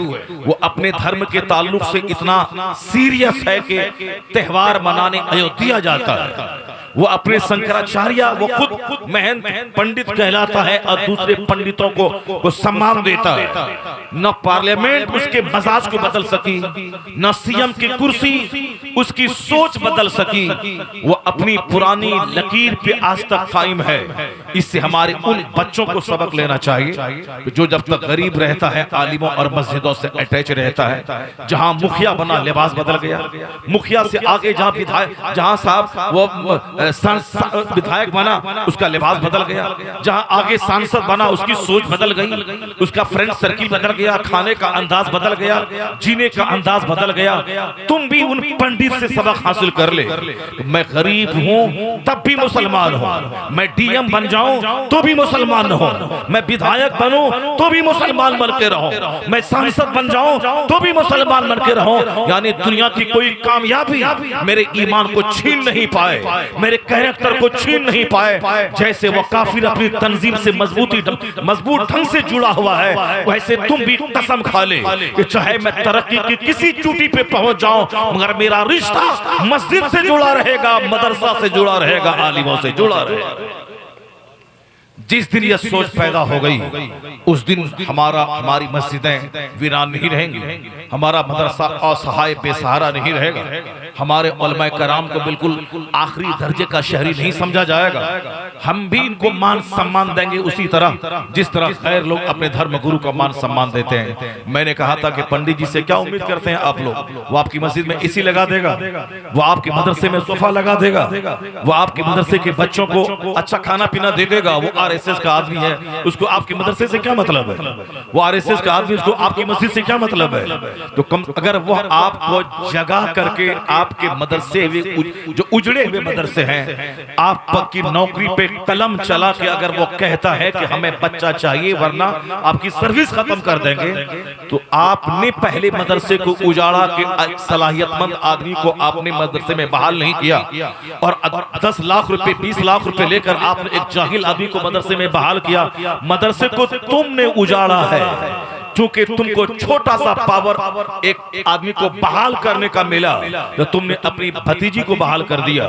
Speaker 1: वो अपने धर्म के ताल्लुक से इतना सीरियस है कि त्योहार मनाने अयोध्या जाता है। वो अपने शंकराचार्य, वो खुद महंत पंडित कहलाता है और दूसरे पंडितों को सम्मान देता है। न पार्लियामेंट उसके मजाज को बदल सकी, न सीएम की कुर्सी उसकी सोच बदल सकी। वो अपनी पुरानी लकीर पे आज तक कायम है। इससे हमारे उन बच्चों को सबक लेना चाहिए जो जब तक गरीब रहता है आलिमों और मस्जिदों से अटैच रहता है। जहां मुखिया बना लिबास बदल गया, मुखिया से आगे जहां विधायक, जहां साहब वो विधायक बना उसका लिबास बदल गया, जहां आगे सांसद बना उसकी सोच बदल गई, उसका फ्रेंड सर्किल बदल गया, खाने का अंदाज बदल गया, जीने का अंदाज बदल गया। तुम भी उन पंडित से सबक हासिल कर ले। मैं गरीब हूं तब भी मुसलमान हूं, मैं डीएम बन जाऊं तो भी मुसलमान हूं, मैं विधायक बनूं तो भी मुसलमान बन के रहूं, मैं सांसद बन जाऊं तो भी मुसलमान बन के रहूं। यानी दुनिया की कोई कामयाबी मेरे ईमान को छीन नहीं पाए, मेरे कैरेक्टर को छीन नहीं पाए। जैसे वो काफिर अपनी तंजीम से मजबूत ढंग से जुड़ा हुआ है, वैसे तुम भी कसम खा ले कि चाहे मैं तरक्की की किसी चोटी पे पहुंच जाऊं मगर मेरा रिश्ता मस्जिद से जुड़ा रहेगा, मदरसा से जुड़ा रहेगा, आलिमों से जुड़ा रहेगा। जिस दिन यह सोच पैदा हो गई उस दिन हमारी मस्जिदें वीरान नहीं रहेंगी, हमारा मदरसा असहाय बेसहारा नहीं रहेगा, हमारे उलमाए कराम को बिल्कुल आखिरी दर्जे का शहरी नहीं समझा जाएगा। हम भी इनको मान सम्मान देंगे उसी तरह जिस तरह गैर लोग अपने धर्म गुरु को मान सम्मान देते हैं। मैंने कहा था कि पंडित जी से क्या उम्मीद करते हैं आप लोग? वो आपकी मस्जिद में एसी लगा देगा, वो आपके मदरसे में सोफा लगा देगा, वो आपके मदरसे के बच्चों को अच्छा खाना पीना दे देगा। वो आरएसएस का आदमी है, उसको आपके मदरसे से क्या मतलब है? वो आरएसएस का आदमी, उसको आपकी मस्जिद से क्या मतलब है? तो अगर वो आपको जगा करके आपके मदरसे जो उजड़े हुए मदरसे हैं, आपकी नौकरी पे कलम चला के अगर वो कहता है कि हमें बच्चा चाहिए वरना आपकी सर्विस खत्म कर देंगे, तो आपने पहले मदरसे को उजाड़ा कि सलाहियतमंद आदमी को आपने मदरसे में बहाल नहीं किया और 10 लाख रुपए 20 लाख रुपए लेकर आपने एक जाहिल आदमी को मदरसे में बहाल किया। मदरसे को तुमने उजाड़ा है क्योंकि तुमको छोटा सा पावर एक आदमी को बहाल करने का मिला, तो तुमने अपनी भतीजी को बहाल कर दिया,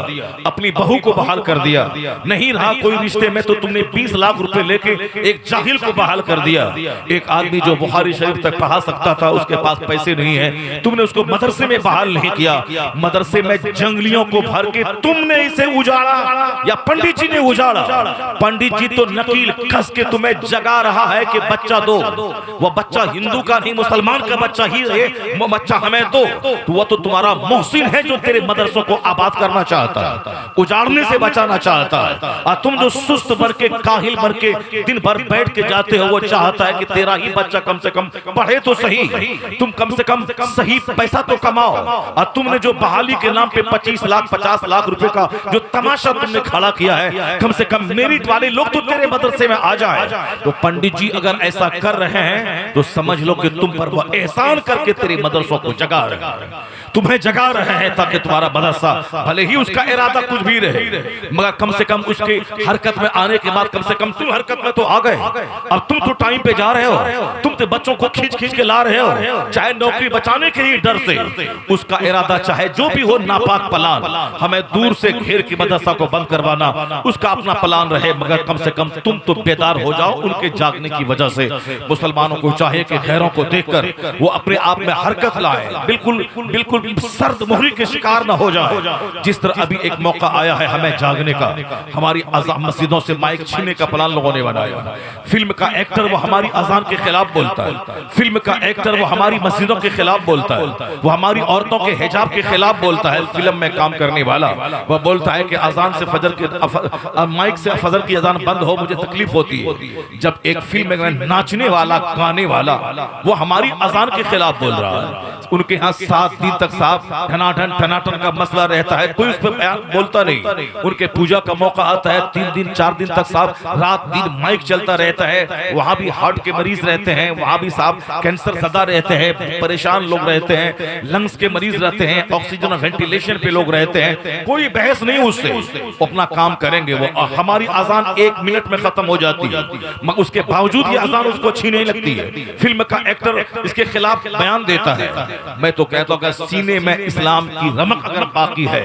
Speaker 1: अपनी बहू को बहाल कर दिया। नहीं रहा कोई रिश्ते में तो तुमने 20 लाख रुपए लेके एक जाहिल को बहाल कर दिया। एक आदमी जो बुखारी शरीफ तक पढ़ा सकता था, उसके पास पैसे नहीं है, तुमने उसको मदरसे में बहाल नहीं किया। मदरसे में जंगलियों को भर के तुमने इसे उजाड़ा या पंडित जी ने उजाड़ा। पंडित जी तो नकील कस के तुम्हें जगा रहा है कि बच्चा दो, वो बच्चा हिंदू का नहीं मुसलमान का बच्चा ही है, वो बच्चा हमें दो। तो वो तो तुम्हारा मोहसिन है जो तेरे मदरसों को आबाद करना चाहता है, उजाड़ने से बचाना चाहता है। और तुम जो सुस्त भर के काहिल भर के दिन भर बैठ के जाते हो, वो चाहता है कि तेरा ही बच्चा कम से कम पढ़े तो सही, तुम कम से कम सही पैसा तो कमाओ। और तुमने जो बहाली के नाम पे 25 लाख 50 लाख रुपए का जो तमाशा तुमने खड़ा किया है, कम से कम मेरिट वाले लोग तो तेरे मदरसे में आ जाए। तो पंडित जी अगर ऐसा कर रहे हैं तो समझ लो कि तुम पर वो एहसान करके तेरे मदरसों को जगा रहे हैं, तुम्हें जगा रहे हैं ताकि तुम्हारा मदरसा भले ही उसका इरादा कुछ भी रहे, मगर कम से कम उसके हरकत में आने के बाद कम से कम तुम हरकत में तो आ गए। अब तुम तो टाइम पे जा रहे हो, तुम तो बच्चों को खींच खींच के ला रहे हो, चाहे नौकरी बचाने के ही डर से। उसका इरादा चाहे जो भी हो, नापाक प्लान, हमें दूर से घेर के मदरसा को बंद करवाना, उसका अपना प्लान रहे, मगर कम से कम तुम तो बेदार हो जाओ उनके जागने की वजह से। मुसलमानों को चाहिए कि गैरों को देखकर वो अपने आप में हरकत लाए, बिल्कुल बिल्कुल सर्द मोहरी के शिकार न हो जाए। जिस तरह अभी एक मौका आया है हमें जागने का, हमारी अज़ान मस्जिदों से माइक छीनने का प्लान लोगों ने बनाया। फिल्म का एक्टर वो हमारी अजान के खिलाफ बोलता है, फिल्म का एक्टर वो हमारी मस्जिदों के खिलाफ बोलता है, वो हमारी औरतों के हिजाब के खिलाफ बोलता है। फिल्म में काम करने वाला वह बोलता है कि अजान से फजर की माइक से फजर की अजान बंद हो, मुझे तकलीफ होती है। जब एक फिल्म में नाचने वाला गाने वाला वो हमारी अजान के खिलाफ बोल रहा है, उनके यहाँ 7 दिन तक साहब टनाटन का मसला रहता है, कोई उस पर बोलता नहीं। उनके पूजा का मौका आता है 3 दिन 4 दिन तक साहब रात दिन माइक चलता रहता है। वहां भी हार्ट के मरीज रहते हैं, वहां भी साहब कैंसर ज़दा रहते हैं, परेशान लोग रहते हैं, लंग्स के मरीज रहते हैं, ऑक्सीजन वेंटिलेशन पे लोग रहते हैं। कोई बहस नहीं उससे, अपना काम करेंगे। वो हमारी अजान 1 मिनट में खत्म हो जाती है, मगर उसके बावजूद ये अजान उसको अच्छी नहीं लगती है। फिल्म का एक्टर इसके खिलाफ बयान देता है। मैं तो कहता हूं कि सीने में इस्लाम की रमक अगर बाकी है,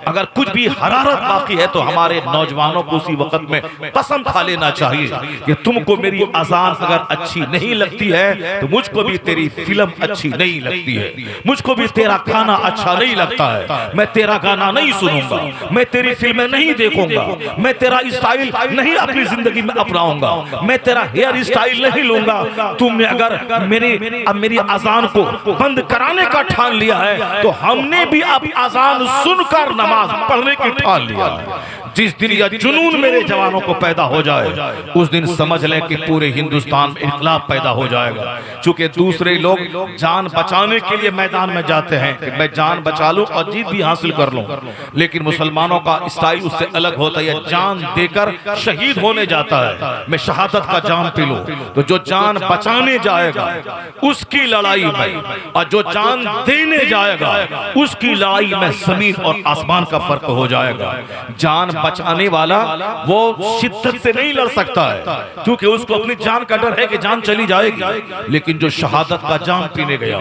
Speaker 1: अगर कुछ भी हरारत बाकी है, तो हमारे नौजवानों को उसी वक्त में कसम खा लेना चाहिए कि तुमको मेरी अजान अगर अच्छी नहीं लगती है तो मुझको भी तेरी फिल्म अच्छी नहीं लगती है, मुझको भी तेरा गाना अच्छा नहीं लगता है। मैं तेरा गाना नहीं सुनूंगा, मैं तेरी फिल्में नहीं देखूंगा, मैं तेरा स्टाइल नहीं अपनी जिंदगी में अपनाऊंगा, मैं तेरा हेयर स्टाइल नहीं लूंगा। तुमने अगर मेरी अजान को बंद कराने का ठान लिया है तो हमने भी अब अजान सुनकर नमाज पढ़ने की ठान लिया है। जिस दिन यह जुनून मेरे जवानों को पैदा हो जाए, उस दिन समझ लें कि पूरे हिंदुस्तान में इनकलाब पैदा हो जाएगा। चूंकि दूसरे लोग जान बचाने के लिए मैदान में जाते हैं कि मैं जान बचा लूं और जीत भी हासिल कर लूं, लेकिन मुसलमानों का स्टाइल उससे अलग होता है। जान देकर शहीद होने जाता है, मैं शहादत का जाम पी लूं। तो जो जान बचाने जाएगा उसकी लड़ाई में, और जो जान देने जाएगा उसकी लड़ाई में जमीन और आसमान का फर्क हो जाएगा। जान बचाने वाला वो शिद्दत से नहीं लड़ सकता है, क्योंकि उसको अपनी जान का डर है कि जान चली जाएगी। लेकिन जो शहादत का जाम पीने गया,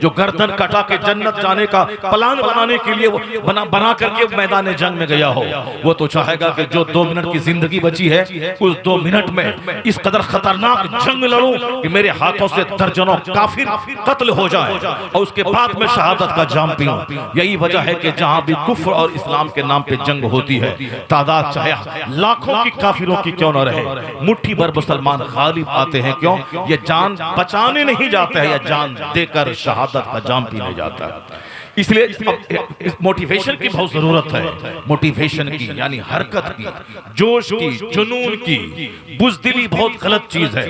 Speaker 1: जो गर्दन कटा के जन्नत जाने का प्लान बनाने के लिए वो बना करके मैदान जंग में गया हो, वो तो चाहेगा कि जो 2 मिनट की जिंदगी बची है, उस 2 मिनट में इस कदर खतरनाक जंग लड़ूं कि मेरे हाथों से दर्जनों काफिर कत्ल हो जाए और उसके बाद में शहादत का जाम पीऊं। यही वजह है कि जहां भी कुफ्र और इस्लाम के नाम पे जंग होती है, तादाद चाहे लाखों की काफिरों की क्यों न रहे, मुट्ठी भर मुसलमान गालिब आते हैं। क्यों? ये जान बचाने नहीं जाते हैं, या जान देकर शहादत का जाम पीने जाता है। इसलिए मोटिवेशन की बहुत जरूरत है, मोटिवेशन की यानी हरकत की, जोश की, जुनून की। बुज़दिली बहुत गलत चीज है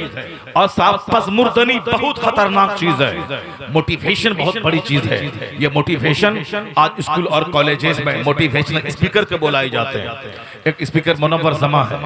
Speaker 1: और पसमुर्दनी बहुत खतरनाक चीज है। मोटिवेशन बहुत बड़ी चीज है। ये मोटिवेशन आज स्कूल और कॉलेजेस में मोटिवेशनल स्पीकर के बुलाए जाते हैं। एक स्पीकर मुनव्वर जमा है,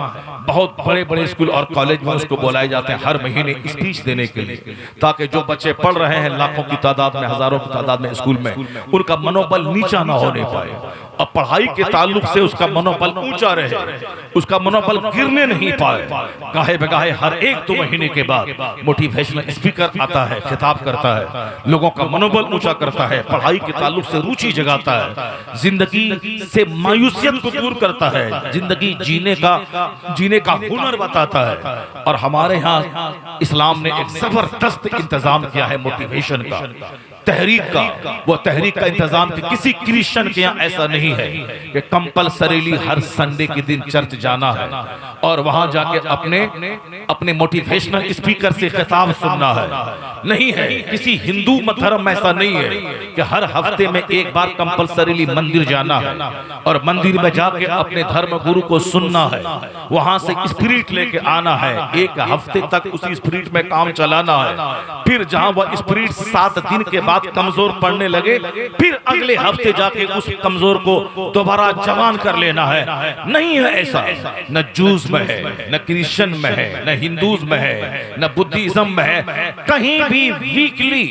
Speaker 1: बहुत बड़े बड़े स्कूल और कॉलेज में उसको बुलाए जाते हैं हर महीने स्पीच देने के लिए, ताकि जो बच्चे पढ़ रहे हैं लाखों की तादाद में, हजारों की तादाद में स्कूल में, उनका मनोबल नीचा ना होने पाए और पढ़ाई के ताल्लुक से उसका मनोबल ऊंचा रहे, उसका मनोबल गिरने नहीं पाए। गाहे बगाहे हर 1-2 महीने के बाद मोटिवेशनल स्पीकर आता है, खिताब करता है, लोगों का मनोबल ऊंचा करता है, पढ़ाई के ताल्लुक से रुचि जगाता है, जिंदगी से मायूसियत को दूर करता है, जिंदगी जीने का हुनर बताता है। और हमारे यहाँ इस्लाम ने एक जबरदस्त इंतजाम किया है मोटिवेशन का, तहरीक का। वो तहरीक का इंतजाम कि किसी क्रिश्चियन के यहाँ ऐसा नहीं है कि कंपलसरीली हर संडे के दिन चर्च जाना है और वहां जाके अपने मोटिवेशनल स्पीकर से खिताब सुनना है। नहीं है, किसी हिंदू धर्म में ऐसा नहीं है कि हर हफ्ते में एक बार कंपलसरीली मंदिर जाना है और मंदिर में जाके अपने धर्म गुरु को सुनना है, वहां से स्पिरिट लेके आना है, एक हफ्ते तक उसी स्पिरिट में काम चलाना है। फिर जहां वह स्पिरिट 7 दिन के बाद कमजोर पड़ने लगे, फिर अगले हफ्ते जाके उस कमजोर को दोबारा जवान कर लेना है। नहीं है ऐसा, न जूस में है, न क्रिश्चियन में है, न हिंदूज में है, न बुद्धिज्म में है। कहीं भी वीकली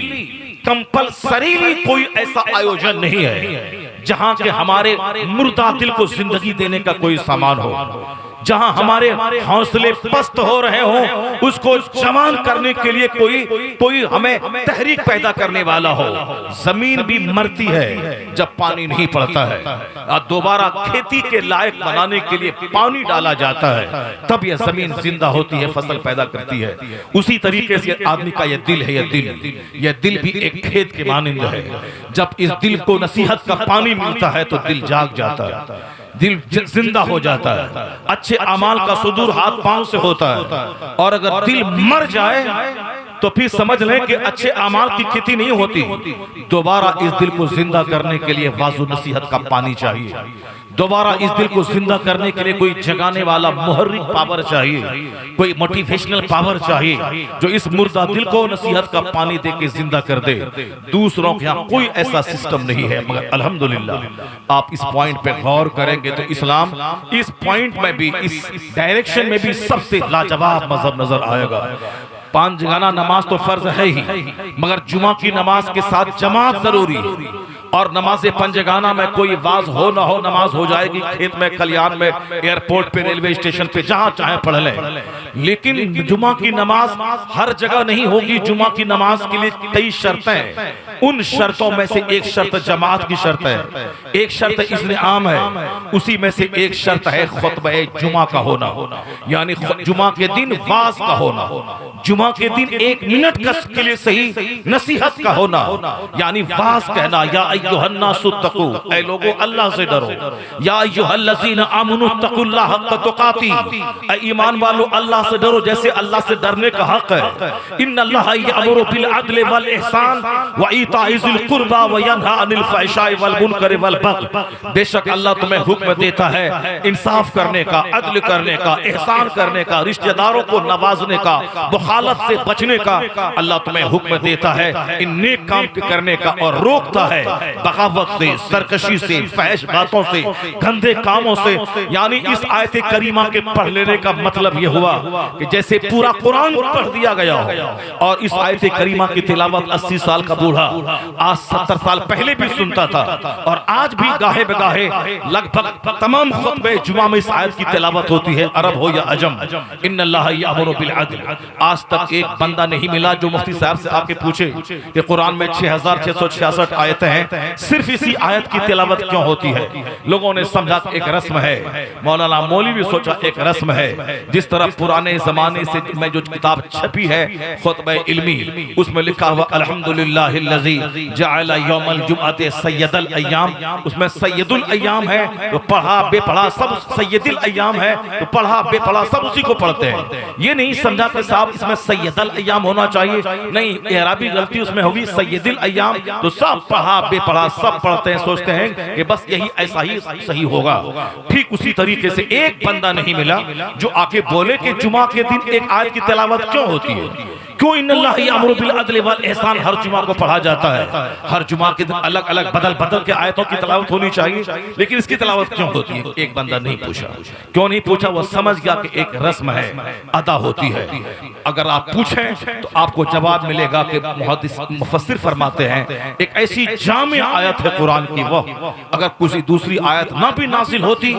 Speaker 1: कंपलसरीली कोई ऐसा आयोजन नहीं है जहां के हमारे मुर्दा दिल को जिंदगी देने का कोई सामान हो, जहां हमारे हौसले पस्त हो रहे हो, उसको जवान करने के लिए कोई हमें तहरीक पैदा करने वाला हो। जमीन भी मरती है जब पानी नहीं पड़ता है, और दोबारा खेती के लायक बनाने के लिए पानी डाला जाता है, तब यह जमीन जिंदा होती है, फसल पैदा करती है। उसी तरीके से आदमी का यह दिल है, यह दिल भी एक खेत के मानिंद है। जब इस दिल को नसीहत का पानी मिलता है तो दिल जाग जाता है, दिल जिंदा हो जाता है। अच्छे अमाल का सुदूर हाथ पांव से होता है, और अगर दिल मर जाए तो फिर समझ लें कि अच्छे अमाल की खेती नहीं होती। दोबारा इस दिल को जिंदा करने के लिए वाजु नसीहत का पानी चाहिए, दोबारा इस दिल को जिंदा करने के लिए कोई जगाने वाला मुहर्रिक पावर चाहिए, कोई मोटिवेशनल पावर चाहिए जो इस मुर्दा दिल को नसीहत का पानी दे के जिंदा कर दे। दूसरों के यहाँ कोई ऐसा सिस्टम नहीं है, मगर अल्हम्दुलिल्लाह आप इस पॉइंट पे गौर करेंगे तो इस्लाम इस पॉइंट में भी, इस डायरेक्शन में भी सबसे लाजवाब मजहब नजर आएगा। 5 जगाना नमाज तो फर्ज है ही, मगर जुमा की नमाज के साथ जमात जरूरी है। और नमाज 5 जगाना में कोई वाज हो ना हो, नमाज हो जाएगी खेत में, खलियान में, एयरपोर्ट पे, रेलवे स्टेशन पे, जहां चाहे पढ़ लें। लेकिन जुमा की नमाज हर जगह नहीं होगी। जुमा की नमाज के लिए कई शर्तें हैं, उन शर्तों में से एक शर्त जमात की शर्त है, एक शर्त इसमें आम है, उसी में से एक शर्त है खुतबा जुमा का होना, यानी जुमा के दिन वाज का होना, जुमा के दिन 1 मिनट के लिए सही नसीहत का होना, यानी वाज कहना, या अय्युहन्नासु तक़ू, ऐ लोगों अल्लाह से डरो, या अय्युहल्लज़ीना आमनू तक़ुल्लाह हक़्क़ तुक़ाती, ऐ ईमान वालों अल्लाह से डरो जैसे अल्लाह से डरने का हक है। इन्नल्लाह यअमुरु बिल अदल वल इहसान व ईताइ ज़िल कुर्बा व यनहा अनिल फ़हशाइ वल मुनकर वल बग़य, बेशक अल्लाह तुम्हें हुक्म देता है इंसाफ करने का, अदल करने का, एहसान करने का, रिश्तेदारों को नवाजने का, मुखालत से बचने का। अल्लाह तुम्हें हुक्म देता है इन नेक काम करने का और रोकता है बगावत से, सरकशी से, फहश बातों से, गंदे कामों से। यानी इस आयत करीमा के पढ़ लेने का मतलब यह हुआ कि जैसे पूरा कुरान पढ़ दिया गया हो। और इस आयत करीमा की तिलावत 80 साल का बूढ़ा आज 70 साल पहले भी सुनता था, और आज भी गाहे बगाहे लगभग तमाम खुतबे जुमा में इस आयत की तिलावत होती है, अरब हो या अजम। इन्नल्लाह यअमुरु बिल अदल। आज तक एक बंदा नहीं मिला जो मुफ्ती साहब से आके पूछे कि कुरान में 6666 आयतें हैं, सिर्फ इसी आयत की तिलावत क्यों होती है? लोगों ने समझा एक रस्म है, मौलाना मौलवी सोचा एक रस्म है। जिस तरह पुराने जमाने से में जो किताब छपी है खुतबा इल्मी, उसमें लिखा हुआ अल्हम्दुलिल्लाहिल्लज़ी जअल यौमल जुमअति सय्यदल अय्याम, उसमें सय्यदुल अय्याम है तो पढ़ा बेपढ़ा सब, सय्यदुल अय्याम है तो पढ़ा बेपढ़ा सब उसी को पढ़ते हैं। ये नहीं समझा कि साहब इसमें सय्यदल अय्याम होना चाहिए, नहीं, इराबी गलती उसमें होगी, सय्यदुल अय्याम तो सब पढ़ा पढ़ा, सब पढ़ते हैं, सोचते हैं कि बस यही ऐसा ही सही होगा। ठीक उसी तरीके से एक बंदा नहीं मिला जो आके बोले कि जुमा के दिन एक आयत की तिलावत क्यों होती है, क्यों इन्नल्लाह यअमुरु बिल अदल वल इहसान हर जुमा को पढ़ा जाता है। हर जुमा के दिन अलग अलग बदल बदल के आयतों की तिलावत होनी चाहिए, लेकिन इसकी तिलावत क्यों होती है? एक बंदा नहीं पूछा। क्यों नहीं पूछा? वो समझ गया कि एक रस्म है, अदा होती है। अगर आप पूछें तो आपको जवाब मिलेगा कि मुफस्सिर फरमाते हैं एक ऐसी जामे आयत है कुरान की, वो अगर किसी दूसरी आयत ना भी नाजिल होती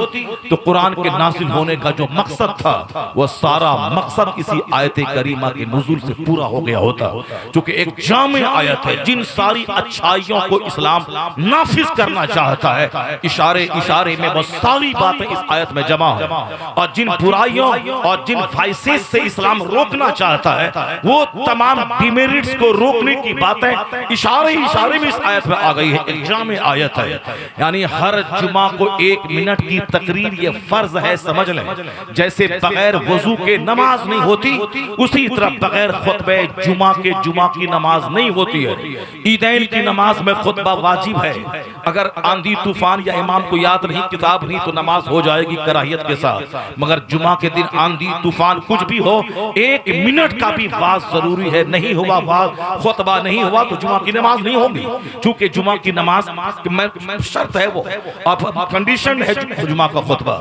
Speaker 1: तो कुरान के नाजिल होने का जो मकसद था वो सारा मकसद इसी आयत करीमा के नुज़ूल से पूरा हो गया होता। क्योंकि एक जामे आयत है, जिन सारी अच्छाइयों को इस्लाम नाफिज करना चाहता है, इशारे इशारे में वो सारी बातें इस आयत में जमा है। और जिन बुराइयों और जिन वाइसेस से इस्लाम रोकना चाहता है, वो तमाम डिमेरिट्स को रोकने की बातें इशारे इशारे में इस आयत में आ गई है। एक जामे आयत है, यानी हर जुमा को 1 मिनट की तकरीर ये फर्ज है, समझ लें। जैसे बगैर वजू के नमाज नहीं होती, उसी तरह बगैर खुतबे जुमा के जुमा की नमाज नहीं होती है। ईदैन की नमाज में खुतबा वाजिब है। अगर आंधी तूफान या इमाम को याद नहीं, किताब नहीं, तो नमाज हो जाएगी कराहियत के साथ। मगर जुमा के दिन आंधी तूफान कुछ भी हो, 1 मिनट का भी वाज जरूरी है। नहीं हुआ वाज, खुतबा नहीं हुआ तो जुमा की नमाज नहीं होगी। चूंकि जुमा की नमाज में शर्त है, वो अब कंडीशन है जुमा का खुतबा।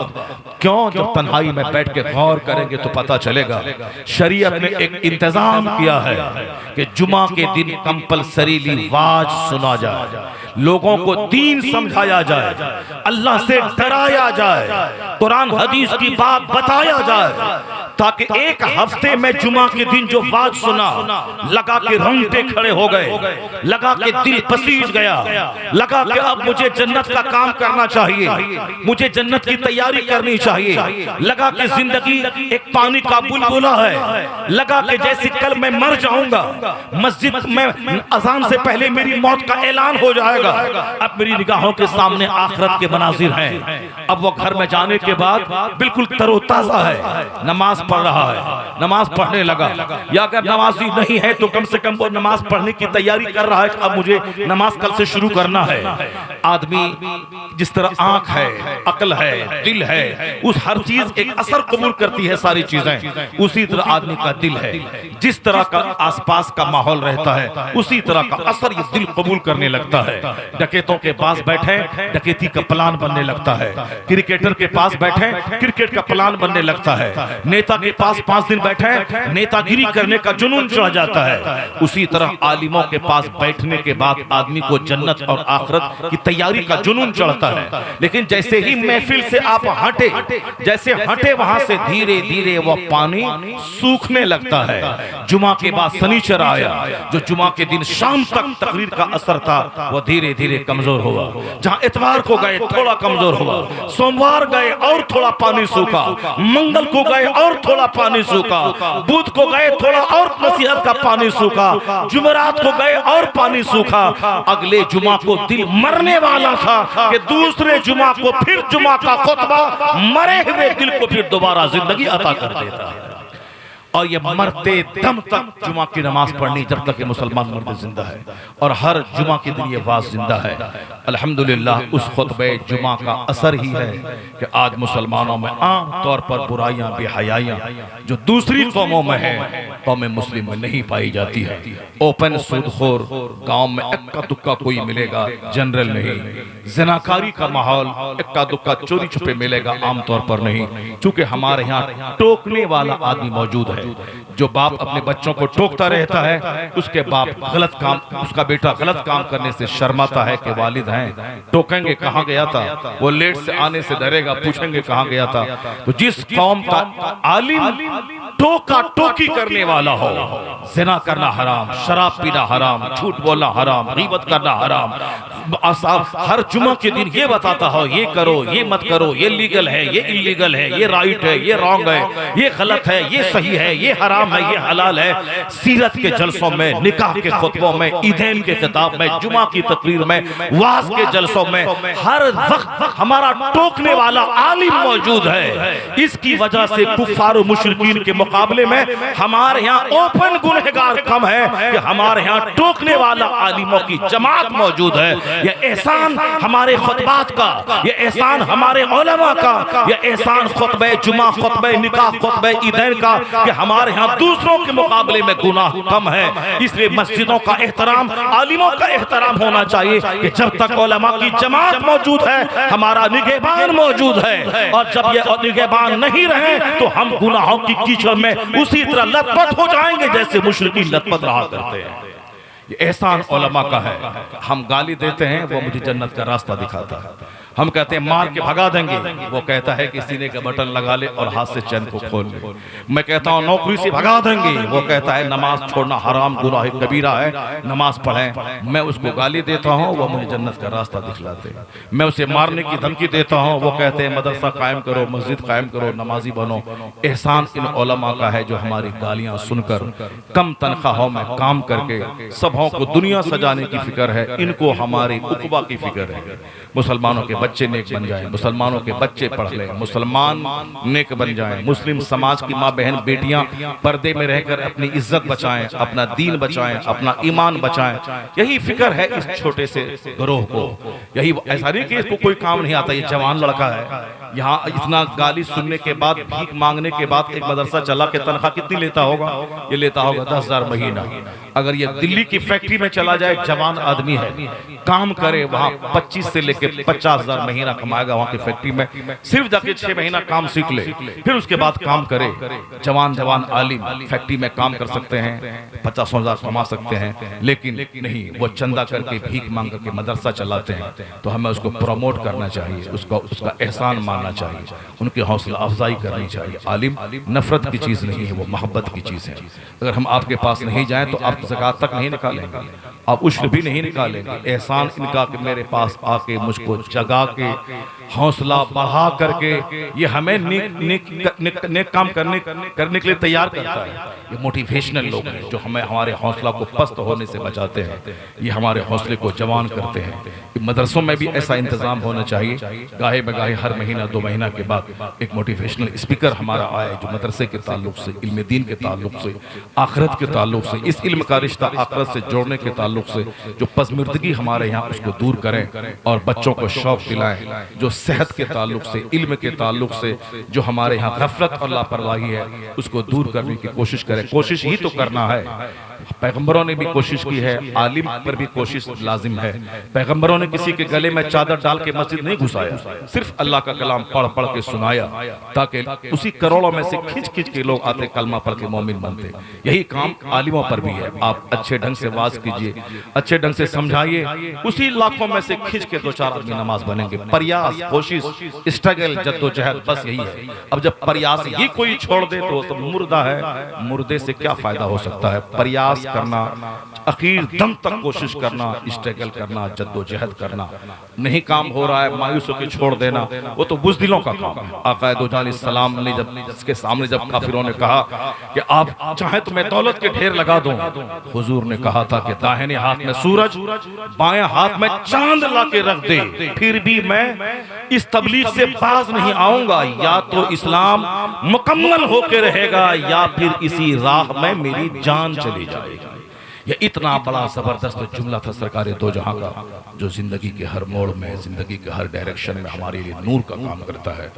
Speaker 1: क्यों? जब तन्हाई में बैठ के गौर करेंगे तो पता चलेगा शरीयत ने एक इंतजाम किया है कि जुमा के दिन कंपलसरीली वाज सुना जाए, लोगों को दीन समझाया जाए, अल्लाह से डराया जाए, कुरान हदीस की बात बताया जाए, ताकि एक हफ्ते में जुमा के दिन जो वाज सुना, लगा के रोंगटे खड़े हो गए, लगा के दिल पसीज गया, लगा कि अब मुझे जन्नत का काम करना चाहिए, मुझे जन्नत की तैयारी करनी चाहिए, लगा कि जिंदगी एक पानी का बुलबुला है, लगा कि जैसे कल मैं मर जाऊंगा, मस्जिद में अजान से पहले मेरी मौत का ऐलान हो जाएगा। अब मेरी निगाहों के सामने आखिरत के मनाजिर हैं। अब वो घर में जाने के बाद बिल्कुल तरोताजा है, नमाज पढ़ रहा है, नमाज पढ़ने लगा, या अगर नमाजी नहीं है तो कम से कम वो नमाज पढ़ने की तैयारी कर रहा है कि अब मुझे नमाज कल से शुरू करना है। आदमी जिस तरह आंख है, अक्ल है, दिल है, उस हर चीज एक असर कबूल करती है सारी चीजें, उसी तरह आदमी का दिल है। जिस तरह का आसपास का माहौल रहता है, उसी तरह का असर ये दिल कबूल करने लगता है। डकैतों के पास बैठे डकैती का प्लान बनने लगता है, क्रिकेटर के पास बैठे क्रिकेट का प्लान बनने लगता है, नेता के पास 5 दिन बैठे नेतागिरी करने का जुनून चढ़ जाता है। उसी तरह आलिमों के पास बैठने के बाद आदमी को जन्नत और आखिरत की तैयारी का जुनून चढ़ता है। लेकिन जैसे ही महफिल से आप हटे, जैसे हटे वहां से धीरे धीरे वह पानी सूखने लगता है। जुमा के बाद शनिचर आया, जो जुमा के दिन शाम तक तकरीर का असर था वो धीरे धीरे कमजोर हुआ। जहां इतवार को गए थोड़ा कमजोर हुआ, सोमवार गए और थोड़ा पानी सूखा, मंगल को गए और थोड़ा पानी सूखा, बुध को गए थोड़ा और नसीहत का पानी सूखा, जुमेरात को गए और पानी सूखा। अगले जुमा को दिल मरने वाला था कि दूसरे जुमा को फिर जुमा का खुतबा मरे हुए दिल को फिर दोबारा जिंदगी अता कर देता है। और ये मरते दम तक जुमा की नमाज पढ़नी जब तक ये मुसलमान मर्द जिंदा है, और हर जुमा के दिन ये वाज जिंदा है। अल्हम्दुलिल्लाह उस खुतबे जुमा का असर ही है कि आज मुसलमानों में आम तौर पर बुराइयां बेहयाइयां जो दूसरी कौमों में है, कौम मुस्लिम में नहीं पाई जाती है। ओपन सूदखोर गांव में इक्का दुक्का कोई मिलेगा, जनरल नहीं। ज़िनाकारी का माहौल इक्का दुक्का चोरी छुपे मिलेगा, आमतौर पर नहीं। चूंकि हमारे यहाँ टोकने वाला आदमी मौजूद है, जो बाप अपने बच्चों को टोकता रहता है, उसके बाप गलत काम, उसका बेटा गलत काम करने से शर्माता है कि वालिद हैं, टोकेंगे कहाँ गया था, वो लेट से आने से डरेगा, पूछेंगे कहाँ गया था। तो जिस कौम का आलिम टोका टोकी करने वाला हो, ज़िना करना हराम, शराब पीना हराम, झूठ बोलना हराम, गीबत करना हराम, हर जुमा के दिन ये बताता हो ये करो ये मत करो, ये लीगल है ये इलीगल है, ये राइट है ये रॉन्ग है, ये गलत है ये सही है, ये हराम है ये हलाल है। सीरत के जलसों में, निकाह के खुतबों में, ईदैन के खिताब में, जुमा की तकरीर में, वाज के जलसों में हर वक्त हमारा टोकने वाला आलिम मौजूद है। इसकी वजह से कुफ्फार और मुशरिकीन के मुकाबले में हमारे यहाँ ओपन गुनहगार कम है कि हमारे यहाँ टोकने वाला आलिमों की जमात मौजूद है। ये एहसान हमारे खुतबात का, ये एहसान हमारे उलमा का, ये एहसान खुतबे जुमा, खुतबे निकाह, खुतबे ईदैन का कि हमारे यहाँ दूसरों के मुकाबले में गुनाह कम है। इसलिए मस्जिदों का एहतराम, आलिमों का एहतराम होना चाहिए कि जब तक उलमा की जमात मौजूद है हमारा निगहबान मौजूद है, और जब ये निगहबान नहीं रहे तो हम गुनाहों की कीचड़ में उसी तरह लथपथ हो जाएंगे जैसे मुशरिकीन लथपथ रहा करते हैं। ये एहसान उलमा का है। हम गाली देते हैं, वो मुझे जन्नत का रास्ता दिखाता है। हम कहते हैं मार के भगा देंगे, वो कहता है कि सीने का बटन लगा ले और हाथ से चैन को खोल ले। मैं कहता हूँ नौकरी से भगा देंगे, वो कहता है नमाज छोड़ना हराम गुनाह कबीरा है, नमाज पढ़ें। मैं उसको गाली देता हूँ, वो मुझे जन्नत का रास्ता दिखलाते हैं। मैं उसे मारने की धमकी देता हूँ, वो कहते हैं मदरसा कायम करो, मस्जिद कायम करो, नमाजी बनो। एहसान इन उलमा का है जो हमारी गालियाँ सुनकर कम तनख्वाहों में काम करके सबों को दुनिया सजाने की फिक्र है, इनको हमारी उकबा की फिक्र है। मुसलमानों के बच्चे नेक बन जाएं, मुसलमानों के बच्चे पढ़ लें, मुसलमान नेक बन जाएं, मुस्लिम समाज की माँ बहन बेटियां पर्दे में रहकर अपनी इज्जत बचाएं, अपना दीन बचाएं, अपना ईमान बचाएं। यही फिक्र है इस छोटे से गिरोह को। यही ऐसा नहीं कि इसको कोई काम नहीं आता, ये जवान लड़का है। यहाँ इतना गाली सुनने के बाद, भीख मांगने के बाद एक मदरसा चला के तनख्वाह कितनी लेता होगा? ये लेता होगा 10,000 महीना। अगर ये दिल्ली की फैक्ट्री में चला जाए, जवान आदमी है, काम करे, वहाँ 25 से लेकर 50,000 महीना कमाएगा वहाँ की फैक्ट्री में। सिर्फ जाके 6 महीना काम सीख ले, फिर उसके बाद काम करे। जवान आलिम फैक्ट्री में काम कर सकते हैं, 50,000 कमा सकते हैं, लेकिन नहीं, वो चंदा करके भीख मांग करके मदरसा चलाते हैं। तो हमें उसको प्रमोट करना चाहिए, उसका एहसान मानना चाहिए, उनकी हौसला अफजाई करनी चाहिए। आलिम नफरत की चीज़ नहीं है, वो मोहब्बत की चीज़ है। अगर हम आपके पास नहीं जाएं तो आप ज़कात तक नहीं निकालेंगे, आप उश्र भी नहीं निकालेंगे। एहसान इनका कि मेरे पास आके मुझको जगा के हौसला बढ़ा करके ये हमें नेक काम करने के लिए तैयार करता है। ये मोटिवेशनल लोग हैं जो हमें हमारे हौसला को पस्त होने से बचाते हैं, ये हमारे हौसले को जवान करते हैं। मदरसों में भी ऐसा इंतजाम होना चाहिए, गाहे बगाहे हर महीना 2 महीना के बाद एक मोटिवेशनल स्पीकर हमारा आए जो मदरसे के ताल्लुक से, इल्म दीन के ताल्लुक से, आखिरत के ताल्लुक से, इस इल्म का रिश्ता आखिरत से जोड़ने के ताल्लुक से जो पसमर्दगी हमारे यहाँ उसको दूर करें और बच्चों को शौक दिलाएं। जो सेहत के ताल्लुक से, इल्म के ताल्लुक से जो हमारे यहाँ गफलत और लापरवाही है उसको दूर करने की कोशिश करें। कोशिश ही तो करना है। पैगंबरों ने भी कोशिश की है, आलिम पर भी कोशिश लाजिम है। पैगंबरों ने किसी के गले में चादर डाल के मस्जिद नहीं घुसाया, सिर्फ अल्लाह का कलाम पढ़ पढ़ के सुनाया ताकि उसी करोड़ों में से खिंच खिंच के लोग आते कलमा पढ़ के मोमिन बनते। यही काम आलिमों पर भी है। आप अच्छे ढंग से वाज कीजिए, अच्छे ढंग से समझाइए, उसी लाखों में से खिंच के 2-4 आदमी नमाज बनेंगे। प्रयास, कोशिश, स्ट्रगल, जद्दोजहद, बस यही है। अब जब प्रयास ही कोई छोड़ दे तो सब मुर्दा है, मुर्दे से क्या फायदा हो सकता है? प्रयास करना, आखिर दम तक कोशिश करना, स्ट्रगल करना, जद्दोजहद करना। नहीं काम हो रहा है, मायूस होकर छोड़ देना, वो तो बुज़दिलों का काम है। आका दो जान सलाम ने जब इसके सामने जब काफिरों ने कहा कि आप चाहे तो मैं दौलत के ढेर लगा दूं, हुजूर ने कहा था कि दाहिने हाथ में सूरज, बाएं हाथ में चांद ला के रख दे, फिर भी मैं इस तबलीग से बाज नहीं आऊंगा। या तो इस्लाम मुकम्मल होकर रहेगा या फिर इसी राह में मेरी जान चली जाएगी। ये इतना बड़ा जबरदस्त जुमला था सरकार दो जहां का, जो जिंदगी के हर मोड़ में, जिंदगी के हर डायरेक्शन में हमारे लिए नूर का काम करता है,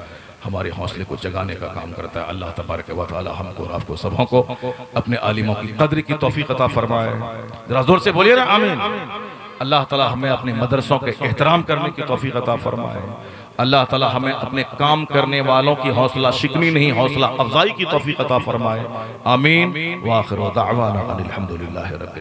Speaker 1: हमारे हौसले को जगाने का काम करता है। अल्लाह तबारक व तआला हमको और आपको सबों को अपने आलिमों की कद्र की तौफीक अता फरमाए। जरा जोर से बोलिए ना आमीन। अल्लाह ताला हमें अपने मदरसों के एहतराम करने की तौफीक अता फरमाए। अल्लाह ताला हमें अपने काम करने वालों की हौसला शिकनी नहीं, हौसला अफजाई की तौफीक अता फरमाए। आमीन। व आखिर दावाना अनिल हम्दुलिल्लाहि रब्बिल